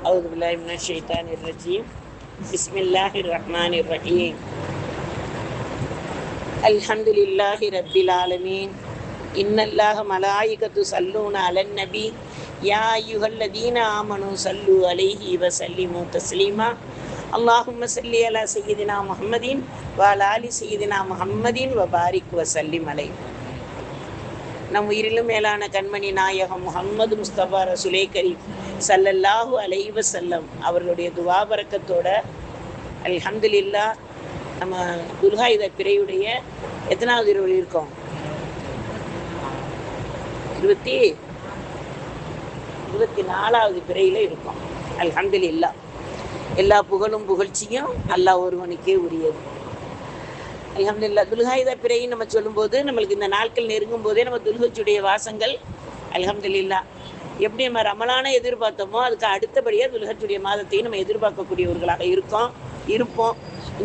أعوذ بالله من الشيطان الرجيم بسم الله الرحمن الرحيم الحمد لله رب العالمين إن الله ملائكته يصلون على النبي يا أيها الذين آمنوا صلوا عليه وسلموا تسليما اللهم صل على سيدنا محمد وعلى آل سيدنا محمد وبارك وسلم عليه. நம் உயிரிலும் மேலான கண்மணி நாயகம் முஹம்மது முஸ்தபா ரசூலே கரீம் ஸல்லல்லாஹு அலைஹி வஸல்லம் அவர்களுடைய துவா பரக்கத்தோட அல்ஹம்துலில்லாஹ் நம்ம துல்ஹஜ் பிறையுடைய எத்தனாவது இரவில் இருக்கோம்? 24வது பிறையில இருக்கோம். அல்ஹம்துலில்லாஹ். எல்லா புகழும் புகழ்ச்சியும் அல்லாஹ் ஒருவனுக்கே உரியது. அல்ஹம்துலில்லாஹ். துல்ஹஜ் பிறையை நம்ம சொல்லும்போது நம்மளுக்கு இந்த நாட்கள் நெருங்கும் போதே நம்ம துல்ஹஜ்ஜுடைய வாசங்கள் அல்ஹம்துலில்லாஹ் எப்படி நம்ம ரமலானை எதிர்பார்த்தோமோ அதுக்கு அடுத்தபடியாக துல்ஹஜ்ஜுடைய மாதத்தையும் நம்ம எதிர்பார்க்கக்கூடியவர்களாக இருப்போம்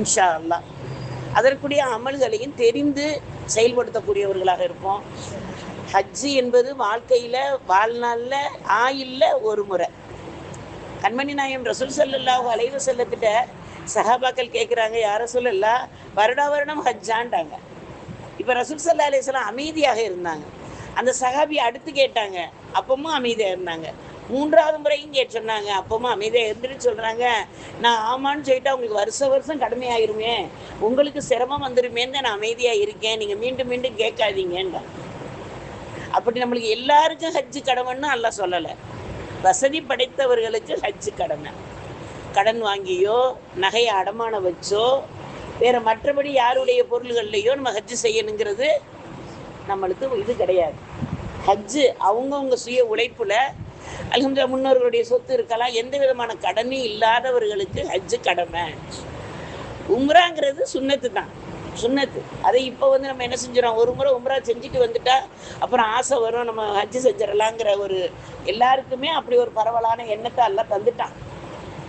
இன்ஷா அல்லாஹ். அதற்குரிய அமல்களையும் தெரிந்து செயல்படுத்தக்கூடியவர்களாக இருப்போம். ஹஜ்ஜு என்பது வாழ்நாளில் ஆயில்ல ஒரு முறை. கண்மணி நாயகம் ரசூல் ஸல்லல்லாஹு அலைஹி வஸல்லத்திட்ட சஹாபாக்கள் கேட்குறாங்க, யார சொல்லலாம் வருடம் ஹஜ்ஜான்ட்டாங்க. இப்போ ரசூல் ஸல்லல்லாஹு அலைஹி வஸல்லம் அமைதியாக இருந்தாங்க. அந்த சஹாபி அடுத்து கேட்டாங்க, அப்பவும் அமைதியாக இருந்தாங்க. 3வது முறையும் சொன்னாங்க, அப்பவும் அமைதியாக இருந்துட்டு சொல்கிறாங்க, நான் ஆமான்னு சொல்லிட்டு உங்களுக்கு வருஷம் கடுமையாயிருமே, உங்களுக்கு சிரமம் வந்துருமேன்னு தான் நான் அமைதியாக இருக்கேன், நீங்கள் மீண்டும் மீண்டும் கேட்காதீங்கன்னு. அப்படி நம்மளுக்கு எல்லாருக்கும் ஹஜ்ஜு கடமைன்னு அல்லாஹ் சொல்லலை. வசதி படைத்தவர்களுக்கு ஹஜ்ஜு கடமை. கடன் வாங்கியோ நகையை அடமானம் வச்சோ வேற மற்றபடி யாருடைய பொருள்கள்லையோ நம்ம ஹஜ்ஜு செய்யணுங்கிறது நம்மளுக்கு இது கிடையாது. ஹஜ்ஜு அவங்கவுங்க சுய உழைப்புல அல்ஹம்துலில்லாஹ் முன்னோர்களுடைய சொத்து இருக்கலாம், எந்த விதமான கடனும் இல்லாதவர்களுக்கு ஹஜ்ஜு கடமை. உம்ராங்கிறது சுன்னத்து தான், சுன்னத்து. அதை இப்போ நம்ம என்ன செஞ்சிடறோம், ஒரு முறை உம்ரா செஞ்சுட்டு வந்துட்டா அப்புறம் ஆசை வரும் நம்ம ஹஜ்ஜு செஞ்சிடலாங்கிற ஒரு எல்லாருக்குமே அப்படி ஒரு பரவலான எண்ணத்தை எல்லாம் தந்துட்டான்.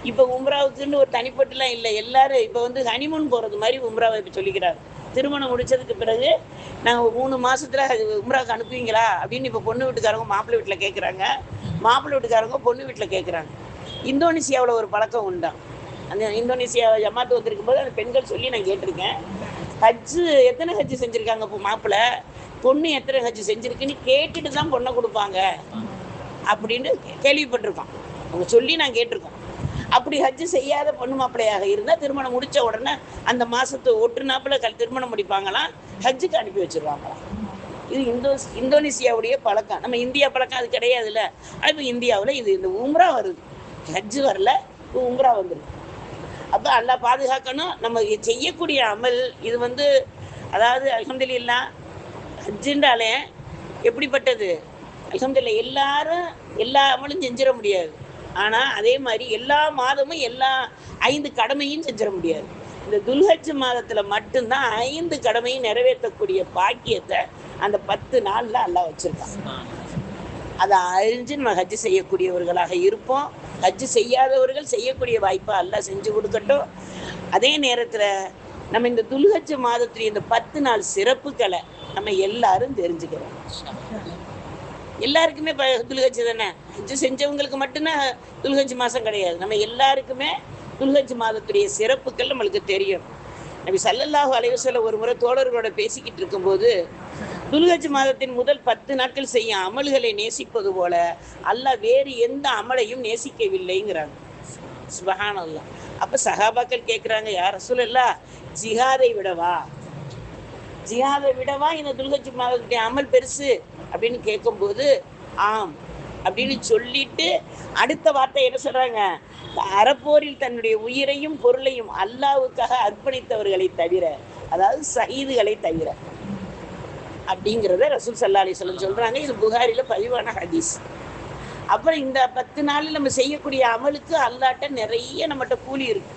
இப்போ உம்ராவுக்குன்னு ஒரு தனிப்பட்டுலாம் இல்லை, எல்லாரும் இப்போ ஹனிமூன் போகிறது மாதிரி உம்ராவை இப்போ சொல்லிக்கிறார். திருமணம் முடிச்சதுக்கு பிறகு நாங்கள் 3 மாதத்தில் உம்ராவுக்கு அனுப்புவீங்களா அப்படின்னு இப்போ பொண்ணு வீட்டுக்காரங்க மாப்பிள்ளை வீட்டில் கேட்குறாங்க, மாப்பிள்ளை வீட்டுக்காரங்க பொண்ணு வீட்டில் கேட்குறாங்க. இந்தோனேசியாவில் ஒரு பழக்கம் உண்டாம். அந்த இந்தோனேசியா ஜமாத்து வந்திருக்கும் போது அந்த பெண்கள் சொல்லி நான் கேட்டிருக்கேன், ஹஜ்ஜு எத்தனை ஹஜ்ஜு செஞ்சுருக்காங்க இப்போ மாப்பிள்ளை, பொண்ணு எத்தனை ஹஜ்ஜு செஞ்சுருக்குன்னு கேட்டுட்டு தான் பொண்ணை கொடுப்பாங்க அப்படின்னு கேள்விப்பட்டிருக்கோம். அவங்க சொல்லி நான் கேட்டிருக்கோம். அப்படி ஹஜ்ஜு செய்யாத பொண்ணு மாப்பிள்ளையாக இருந்தால் திருமணம் முடித்த உடனே அந்த மாதத்தை ஒட்டுநாப்பில் திருமணம் முடிப்பாங்களாம், ஹஜ்ஜுக்கு அனுப்பி வச்சுருவாங்களாம். இது இந்தோனேசியாவுடைய பழக்கம். நம்ம இந்தியா பழக்கம் அது கிடையாதுல்ல. இப்போ இந்தியாவில் இந்த உம்ரா வருது, ஹஜ்ஜு வரல, இப்போ உம்ரா வந்துடுது. அப்போ அல்லாஹ் பாதுகாக்கணும். நம்ம செய்யக்கூடிய அமல் இது அதாவது அல்ஹம்துலில்லாஹ் ஹஜ்ஜுன்றாலே எப்படிப்பட்டது, அல்ஹம்துலில்லாஹ் எல்லாரும் எல்லா அமலும் செஞ்சிட முடியாது. ஆனால் அதே மாதிரி எல்லா மாதமும் எல்லா 5 கடமையும் செஞ்சிட முடியாது. இந்த துல்ஹஜ் மாதத்தில் மட்டும்தான் 5 கடமையும் நிறைவேற்றக்கூடிய பாக்கியத்தை அந்த 10 நாளில் அல்லாஹ் வச்சுருக்கான். அதை அறிஞ்சு நம்ம ஹஜ்ஜு செய்யக்கூடியவர்களாக இருப்போம். ஹஜ்ஜு செய்யாதவர்கள் செய்யக்கூடிய வாய்ப்பை அல்லாஹ் செஞ்சு கொடுக்கட்டும். அதே நேரத்தில் நம்ம இந்த துல்ஹஜ் மாதத்துடைய இந்த 10 நாள் சிறப்புகளை நம்ம எல்லாரும் தெரிஞ்சுக்கிறோம். எல்லாருக்குமே இப்போ துல்ஹஜ் தானே, ஹஜ்ஜு செஞ்சவங்களுக்கு மட்டும்தான் துல்ஹஜ் மாதம் கிடையாது. நம்ம எல்லாருக்குமே துல்ஹஜ் மாதத்துடைய சிறப்புகள் நம்மளுக்கு தெரியும். நபி ஸல்லல்லாஹு அலைஹி வஸல்லம் ஒரு முறை தோழர்களோட பேசிக்கிட்டு இருக்கும்போது, துல்ஹஜ் மாதத்தின் முதல் 10 நாட்கள் செய்யும் அமல்களை நேசிப்பது போல அல்லாஹ் வேறு எந்த அமலையும் நேசிக்கவில்லைங்கிறாங்க. சுப்ஹானல்லாஹ். அப்போ சஹாபாக்கள் கேட்குறாங்க, யார் ரசூலல்லாஹ் ஜிஹாதை விடவா இந்த துல்ஹஜ் மாதத்துடைய அமல் பெருசு அப்படின்னு கேட்கும்போது ஆம் அப்படின்னு சொல்லிட்டு அடுத்த வார்த்தை என்ன சொல்றாங்க, அறப்போரில் தன்னுடைய உயிரையும் பொருளையும் அல்லாஹ்வுக்காக அர்ப்பணித்தவர்களை தவிர, அதாவது ஷஹீதுகளை தவிர அப்படிங்கிறத ரசூல் ஸல்லல்லாஹு அலைஹி வஸல்லம் சொல்றாங்க. இது புகாரில பதிவான ஹதீஸ். அப்புறம் இந்த 10 நாளில் நம்ம செய்யக்கூடிய அமலுக்கு அல்லாட்ட நிறைய நம்மகிட்ட கூலி இருக்கு,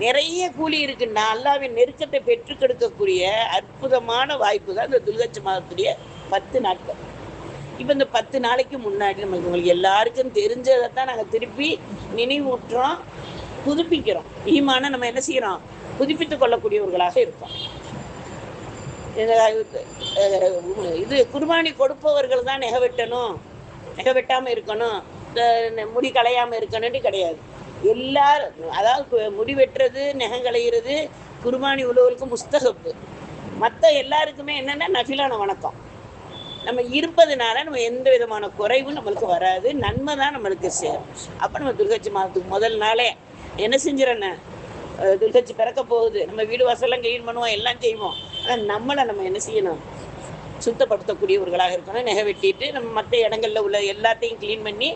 நிறைய கூலி இருக்குன்னா அல்லாஹ்வின் நெருக்கத்தை பெற்றுக் கொடுக்கக்கூடிய அற்புதமான வாய்ப்பு தான் இந்த துல்ஹஜ் மாதத்துடைய 10 நாட்கள். இப்போ இந்த 10 நாளைக்கு முன்னாடி உங்களுக்கு எல்லாருக்கும் தெரிஞ்சதை தான் நாங்கள் திருப்பி நினைவூட்டுறோம், புதுப்பிக்கிறோம். ஈமான நம்ம என்ன செய்கிறோம், புதுப்பித்து கொள்ளக்கூடியவர்களாக இருக்கோம். இது குர்பானி கொடுப்பவர்கள் தான் நெக வெட்டணும், நெக வெட்டாமல் இருக்கணும் முடி களையாமல் இருக்கணும்னு கிடையாது. எல்லாரும் அதாவது முடி வெட்டுறது, நெகம் களையிறது குர்பானி உள்ளவர்களுக்கு முஸ்தகப்பு. மற்ற எல்லாருக்குமே என்னென்னா நஃபிலான வணக்கம். நம்ம இருப்பதுனால நம்ம எந்த விதமான குறைவும் நம்மளுக்கு வராது, நன்மை தான் நம்மளுக்கு சேரும். அப்போ நம்ம துல்ஹஜ் மாதத்துக்கு முதல் நாளே என்ன செஞ்சிடறேன்னு, துல்ஹஜ் பிறக்க போகுது, நம்ம வீடு வாசல்லாம் கிளீன் பண்ணுவோம், எல்லாம் செய்வோம். ஆனால் நம்மளை நம்ம என்ன செய்யணும், சுத்தப்படுத்தக்கூடியவர்களாக இருக்கணும். நெகை வெட்டிட்டு நம்ம மற்ற இடங்களில் உள்ள எல்லாத்தையும் க்ளீன் பண்ணி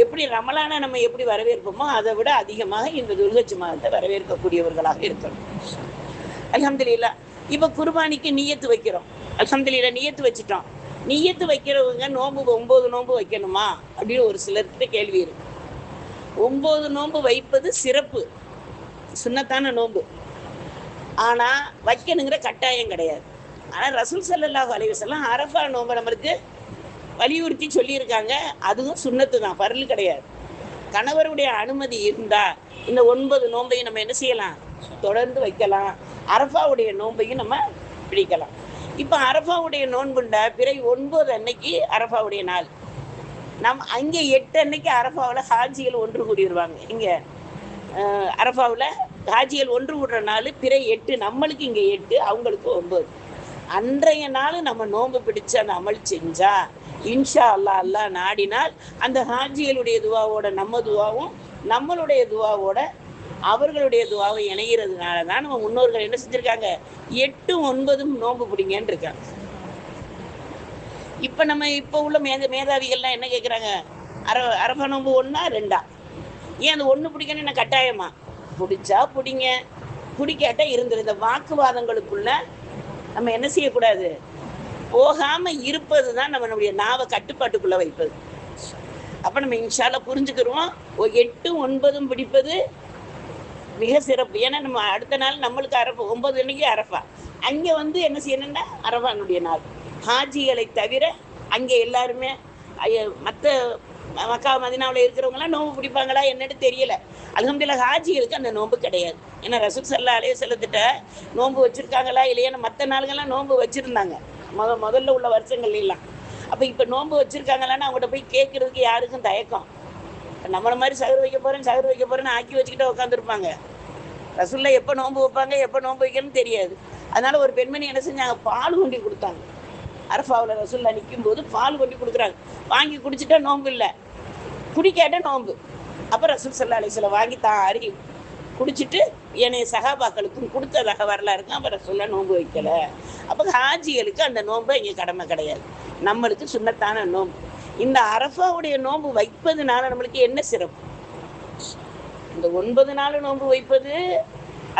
எப்படி ரமலானை நம்ம எப்படி வரவேற்போமோ அதை விட அதிகமாக இந்த துல்ஹஜ் மாதத்தை வரவேற்கக்கூடியவர்களாக இருக்கணும். அல்ஹம்துலில்லாஹ். இப்போ குர்பானிக்கு நியத்து வைக்கிறோம். அல்ஹம்துலில்லாஹ் நியத்து வச்சுட்டோம். நியத்து வைக்கிறவங்க நோன்பு 9 நோன்பு வைக்கணுமா அப்படின்னு ஒரு சிலர்கிட்ட கேள்வி இருக்கு. 9 நோன்பு வைப்பது சிறப்பு, சுன்னத்தான நோன்பு. ஆனால் வைக்கணுங்கிற கட்டாயம் கிடையாது. ஆனால் ரசூல் ஸல்லல்லாஹு அலைஹி வஸல்லம் அரஃபா நோன்பை நம்மளுக்கு வலியுறுத்தி சொல்லியிருக்காங்க. அதுவும் சுன்னத்து தான், பர்ல் கிடையாது. கணவருடைய அனுமதி இருந்தால் இந்த 9 நோன்பையும் நம்ம என்ன செய்யலாம், தொடர்ந்து வைக்கலாம். அரஃபாவுடைய நோன்பையும் நம்ம பிடிக்கலாம். இப்போ அரஃபாவுடைய நோன்புண்ட பிறை 9 அன்னைக்கு அரஃபாவுடைய நாள். அங்கே 8 அன்னைக்கு அரஃபாவில் ஹாஜிகள் ஒன்று கூடிடுவாங்க. இங்கே அரஃபாவில் ஹாஜிகள் ஒன்று கூடுற நாள் பிறை 8, நம்மளுக்கு இங்கே 8, அவங்களுக்கு 9. அன்றைய நாள் நம்ம நோன்பு பிடிச்சு அந்த அமல் செஞ்சா இன்ஷா அல்லாஹ் அல்லாஹ் நாடினால் அந்த ஹாஜிகளுடைய துவாவோட நம்ம துவாவும் நம்மளுடைய துவாவோட அவர்களுடைய துவாவை இணைகிறதுனால தான் நம்ம முன்னோர்கள் என்ன செஞ்சுருக்காங்க, 8, 9 நோன்பு பிடிங்கன்னு இருக்காங்க. இப்போ நம்ம இப்போ உள்ள மேதாவிகள்லாம் என்ன கேட்குறாங்க, அரஃபா நோன்பு 1ஆ 2ஆ, ஏன் அந்த 1 பிடிக்கணும் என்ன கட்டாயமா? பிடிச்சா பிடிங்க, பிடிக்காட்ட இருந்துரு. இந்த வாக்குவாதங்களுக்குள்ள நம்ம என்ன செய்யக்கூடாது, போகாமல் இருப்பது தான் நம்மளுடைய நாவை கட்டுப்பாட்டுக்குள்ளே வைப்பது. அப்போ நம்ம இன்ஷால்லா புரிஞ்சுக்கிறோம். 8, 9 பிடிப்பது மிக சிறப்பு. ஏன்னா நம்ம அடுத்த நாள் நம்மளுக்கு அரஃபா 9 அன்னைக்கு அரஃபா. அங்கே என்ன செய்யணும்னா அரஃபானுடைய நாள். ஹாஜிகளை தவிர அங்கே எல்லாருமே மற்ற மக்கா மதீனாவில் இருக்கிறவங்களாம் நோன்பு பிடிப்பாங்களா என்னன்னு தெரியல. அல்ஹம்துலில்லாஹ் ஹாஜிகளுக்கு அந்த நோன்பு கிடையாது. ஏன்னா ரசூல் ஸல்லல்லாஹு அலைஹி வஸல்லத்திட்ட நோன்பு வச்சுருக்காங்களா இல்லையா, மற்ற நாள்கள்லாம் நோன்பு வச்சுருந்தாங்க முதல்ல உள்ள வருஷங்கள்லாம். அப்போ இப்போ நோன்பு வச்சுருக்காங்களான்னு அவங்கள்ட்ட போய் கேட்குறதுக்கு யாருக்கும் தயக்கம். நம்மளை மாதிரி சகர் வைக்க போகிறேன்னு ஆக்கி வச்சுக்கிட்டே உட்காந்துருப்பாங்க. ரசூல்லா எப்போ நோன்பு வைப்பாங்க, எப்போ நோன்பு வைக்கணும்னு தெரியாது. அதனால ஒரு பெண்மணி என்ன செஞ்சாங்க, பால் கொண்டு கொடுத்தாங்க. அரஃபாவில் ரசூல்லா நிற்கும் போது பால் கொண்டு கொடுக்குறாங்க. வாங்கி குடிச்சிட்டா நோன்பு இல்லை, குடிக்காட்ட நோன்பு. அப்போ ரசூல் ஸல்லல்லாஹு அலைஹி வஸல்லம் வாங்கி அருகி குடிச்சிட்டு என்னைய சகாபாக்களுக்கும் கொடுத்ததாக வரலாறுக்கும். அப்போ ரசூல்லா நோன்பு வைக்கலை. அப்போ ஹாஜிகளுக்கு அந்த நோன்பு இங்கே கடமை கிடையாது, நம்மளுக்கு சுன்னத்தான நோன்பு. இந்த அரஃபாவுடைய நோன்பு வைப்பதுனால நம்மளுக்கு என்ன சிறப்பு? இந்த 9 நாள் நோன்பு வைப்பது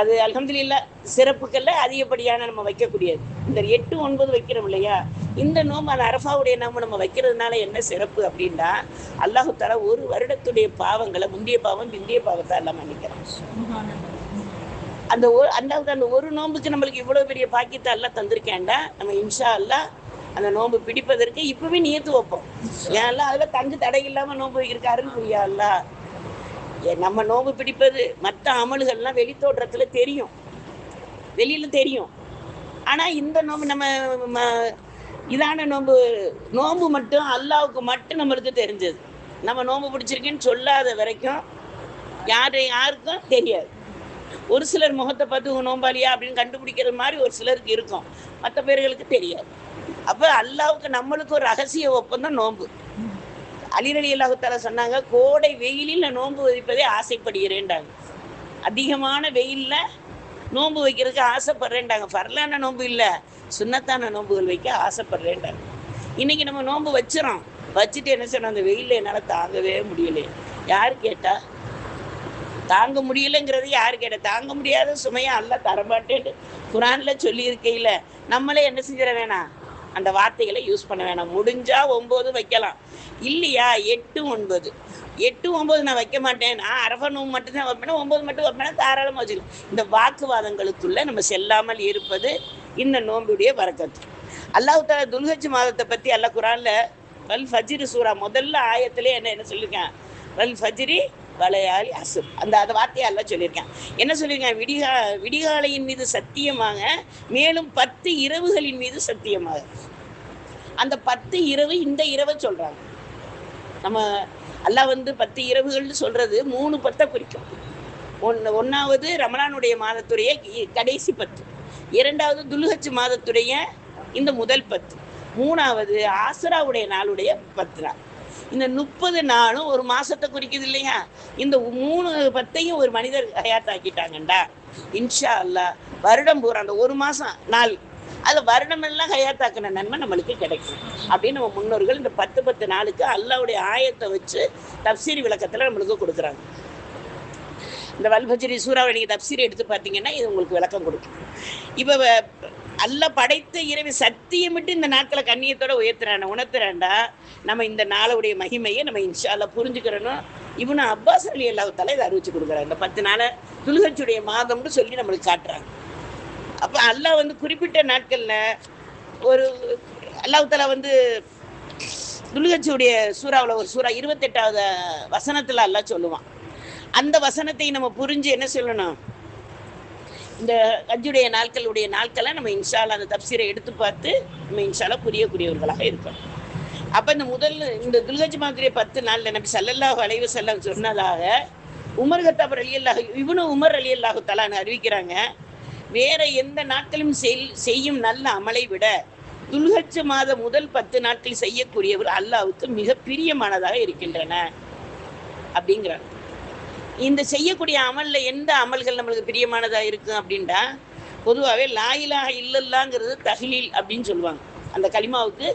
அது அல்ஹம்துலில்லாஹ் சிறப்புக்கல்ல அதிகப்படியான நம்ம வைக்கக்கூடியது. இந்த 8, 9 வைக்கிறோம் இல்லையா, இந்த நோன்பு அந்த அரஃபாவுடைய நோன்பு நம்ம வைக்கிறதுனால என்ன சிறப்பு அப்படின்னா, அல்லாஹு தஆலா ஒரு வருடத்துடைய பாவங்களை, முந்தைய பாவம் பிந்தைய பாவத்தை எல்லாம் மன்னிக்கிறான். அந்த ஒரு நோன்புக்கு நம்மளுக்கு இவ்வளோ பெரிய பாக்கியத்தை எல்லாம் தந்திருக்கேன்டா. நம்ம இன்ஷா அல்லாஹ் அந்த நோன்பு பிடிப்பதற்கு இப்பவே நியத்து வைப்போம். ஏன்லாம் அதில் தங்கு தடை இல்லாமல் நோன்பு வைக்கிறாருன்னு புரியாதுல்ல. நம்ம நோன்பு பிடிப்பது மற்ற அமல்கள்லாம் வெளித்தோற்றத்தில் தெரியும், வெளியில் தெரியும். ஆனால் இந்த நோன்பு நம்ம இதான நோன்பு மட்டும் அல்லாவுக்கு மட்டும் நம்மளுக்கு தெரிஞ்சது. நம்ம நோன்பு பிடிச்சிருக்கேன்னு சொல்லாத வரைக்கும் யாருக்கும் தெரியாது. ஒரு சிலர் முகத்தை பார்த்து நோம்பாளியா அப்படின்னு கண்டுபிடிக்கிற மாதிரி ஒரு சிலருக்கு இருக்கும், மற்ற பேர்களுக்கு தெரியாது. அப்போ அல்லாவுக்கு நம்மளுக்கு ஒரு ரகசிய ஒப்பந்தம் நோன்பு. அலி ரலியல்லாஹு தஆலா சொன்னாங்க, கோடை வெயிலில் நான் நோன்பு வைப்பதே ஆசைப்படுகிறேன்டாங்க. அதிகமான வெயிலில் நோன்பு வைக்கிறதுக்கு ஆசைப்படுறேன்டாங்க. ஃபர்லான நோன்பு இல்லை, சுன்னத்தான நோன்புகள் வைக்க ஆசைப்படுறேன்டாங்க. இன்றைக்கி நம்ம நோன்பு வச்சுட்டு என்ன சொன்னோம், அந்த வெயிலில் என்னால் தாங்கவே முடியலை. யார் கேட்டா? தாங்க முடியலைங்கிறது யார் கேட்ட? தாங்க முடியாத சுமையாக அல்லாஹ் தரமாட்டேன்னு குர்ஆனில் சொல்லியிருக்கையில் நம்மளே என்ன செஞ்சிட வேணாம், அந்த வார்த்தைகளை யூஸ் பண்ண வேணாம். முடிஞ்சால் 9 வைக்கலாம், இல்லையா 8, 9. 8, 9 நான் வைக்க மாட்டேன், நான் அரஃபா நோன்பு மட்டும்தான் வைப்பேன், 9 மட்டும் வைப்பேன், தாராளமாக வச்சுக்கலாம். இந்த வாக்குவாதங்களுக்குள்ளே நம்ம செல்லாமல் இருப்பது இந்த நோன்புடைய பரக்கத்து. அல்லாஹ் தஆலா துல்ஹஜ் மாதத்தை பற்றி அல்லாஹ் குர்ஆனில் வல் ஃபஜ்ர் சூரா முதல்ல ஆயத்திலே என்ன சொல்லியிருக்கேன், வல் ஃபஜ்ரி வலையாளி அசுர், அந்த வார்த்தையை எல்லாம் சொல்லியிருக்கேன். என்ன சொல்லியிருக்கேன், விடிகாலையின் மீது சத்தியமாக, மேலும் 10 இரவுகளின் மீது சத்தியமாக. அந்த 10 இரவு இந்த இரவை சொல்கிறாங்க. நம்ம அல்லாஹ் 10 இரவுகள்னு சொல்றது 3 10 குறிக்கும். ஒன்றாவது ரமலானுடைய மாதத்துடைய கடைசி 10, இரண்டாவது துல்ஹஜ் மாதத்துடைய இந்த முதல் 10, மூணாவது ஆசராவுடைய நாளுடைய 10 நாள். இந்த 30 நாளும் ஒரு மாசத்தை குறிக்குது இல்லையா? இந்த 3 10ஐயும் ஒரு மனிதர் ஹயாத்தாக்கிட்டாங்கண்டா இன்ஷா அல்லாஹ் வருடம் பூரா அந்த ஒரு மாசம் நாள் அது வருடமெல்லாம் ஹயாத்தாக்கின நன்மை நம்மளுக்கு கிடைக்கும் அப்படின்னு நம்ம முன்னோர்கள் இந்த 10 நாளுக்கு அல்லாஹ்வுடைய ஆயத்தை வச்சு தப்சீர் விளக்கத்துல நம்மளுக்கு கொடுக்குறாங்க. இந்த வல்ஃபஜ்ரி சூறாவை நீங்கள் தப்சீர் எடுத்து பார்த்தீங்கன்னா இது உங்களுக்கு விளக்கம் கொடுக்கும். இப்போ அல்லாஹ் படைத்த இறைவன் சத்தியமிட்டு இந்த நாட்களை கண்ணியத்தோட உணர்த்துறாண்டா நம்ம இந்த நாளுடைய மகிமையை நம்ம இன்ஷா அல்லாஹ் புரிஞ்சுக்கிறணும். இப்னு அப்பாஸ் ரலியல்லாஹு தஆலா இதை அறிவிச்சு கொடுக்குறாங்க. இந்த 10 நாளை துல்ஹஜ்ஜுடைய மாதம்னு சொல்லி நம்மளுக்கு காட்டுறாங்க. அப்போ அல்லாஹ் குறிப்பிட்ட நாட்களில் ஒரு அல்லாஹ் தஆலா துல்ஹஜ்ஜுடைய சூறாவில் ஒரு சூறா 28வது வசனத்தில் அல்லாஹ் சொல்லுவான். அந்த வசனத்தை நம்ம புரிஞ்சு என்ன சொல்லணும், இந்த ஹஜ்ஜுடைய நாட்களை நம்ம இன்ஷா அல்லாஹ் அந்த தப்சீரை எடுத்து பார்த்து நம்ம இன்ஷா அல்லாஹ் புரியக்கூடியவர்களாக இருக்கணும். அப்போ இந்த துல்ஹஜ் மாதிரி 10 நாளில் நபி ஸல்லல்லாஹு அலைஹி வஸல்லம் சொன்னதாக உமர் கத்தாப் இப்னு உமர் ரலியல்லாஹு தஆலா அறிவிக்கிறாங்க, வேற எந்த நாட்களும் செய்யும் நல்ல அமலை விட துல்ஹஜ் மாத முதல் 10 நாட்கள் செய்யக்கூடியவர் அல்லாஹ்வுக்கு மிக பிரியமானதாக இருக்கின்றன அப்படிங்கிறாங்க. இந்த செய்யக்கூடிய அமல்ல எந்த அமல்கள் நம்மளுக்கு பிரியமானதாக இருக்கும் அப்படின்டா, பொதுவாகவே லா இலாஹ இல்லல்லாங்கிறது தஹ்லீல் அப்படின்னு சொல்லுவாங்க. அந்த கலிமாவுக்கு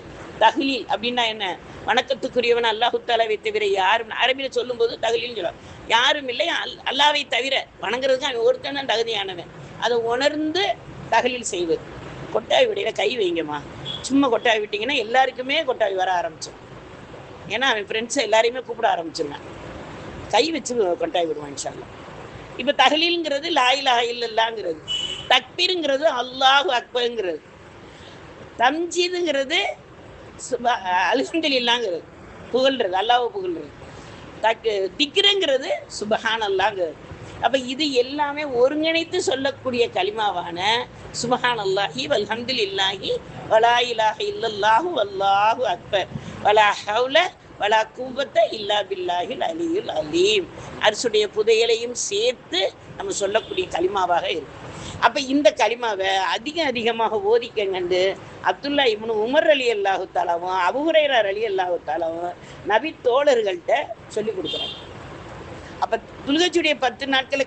தஹ்லீல் அப்படின்னா என்ன, வணக்கத்துக்குரியவன் அல்லாஹு தஆலாவை தவிர யாரும், அரபியில் சொல்லும்போது தஹ்லீல்னு சொல்லுவாங்க. யாரும் இல்லை அல்லாவை தவிர வணங்குறதுக்கு அவன் ஒருத்தன் தான் தகுதியானவன். அதை உணர்ந்து தஹ்லீல் செய்வது. கொட்டாய் விடையில கை வைங்கம்மா, சும்மா கொட்டாய் விட்டிங்கன்னா எல்லாருக்குமே கொட்டாய் வர ஆரம்பிச்சிடும். ஏன்னா அவன் ஃப்ரெண்ட்ஸை எல்லாரையுமே கூப்பிட ஆரம்பிச்சிருவேன், கை வச்சு கொட்டாய் விடுவான் இன்ஷா அல்லாஹ். இப்போ தஹ்லீல்ங்கிறது லா இலாஹ இல்லல்லாங்கிறது, தக்பீருங்கிறது அல்லாஹு அக்பருங்கிறது, தம்ஜீதுங்கிறது அல்ஹம்துலில்லாஹ்ங்கிறது புகழ்றது, அல்லாஹ்வை புகழ்றது, திக்ருங்கிறது சுப்ஹானல்லாஹ்ங்கிறது. அப்போ இது எல்லாமே ஒருங்கிணைத்து சொல்லக்கூடிய கலிமாவான சுப்ஹானல்லாஹி வல்ஹம்துலில்லாஹி வலா இலாஹ இல்லல்லாஹு வல்லாஹு அக்பர் வலா ஹவ்ல வலா குவத்த இல்லா பில்லாஹில் அலியுல் அலீம், அரசுடைய புதையலையும் சேர்த்து நம்ம சொல்லக்கூடிய கலிமாவாக இருக்கும். அப்போ இந்த கலிமாவை அதிகமாக ஓதிக்கங்கண்டு அப்துல்லா இப்னு உமர் ரலியல்லாஹு தஆலாவும் அபூ ஹுரைரா ரலியல்லாஹு தஆலாவும் நபி தோழர்கள்ட்ட சொல்லி கொடுக்குறாங்க. அப்போ துல்ஹஜ்ஜுடைய 10 நாட்கள்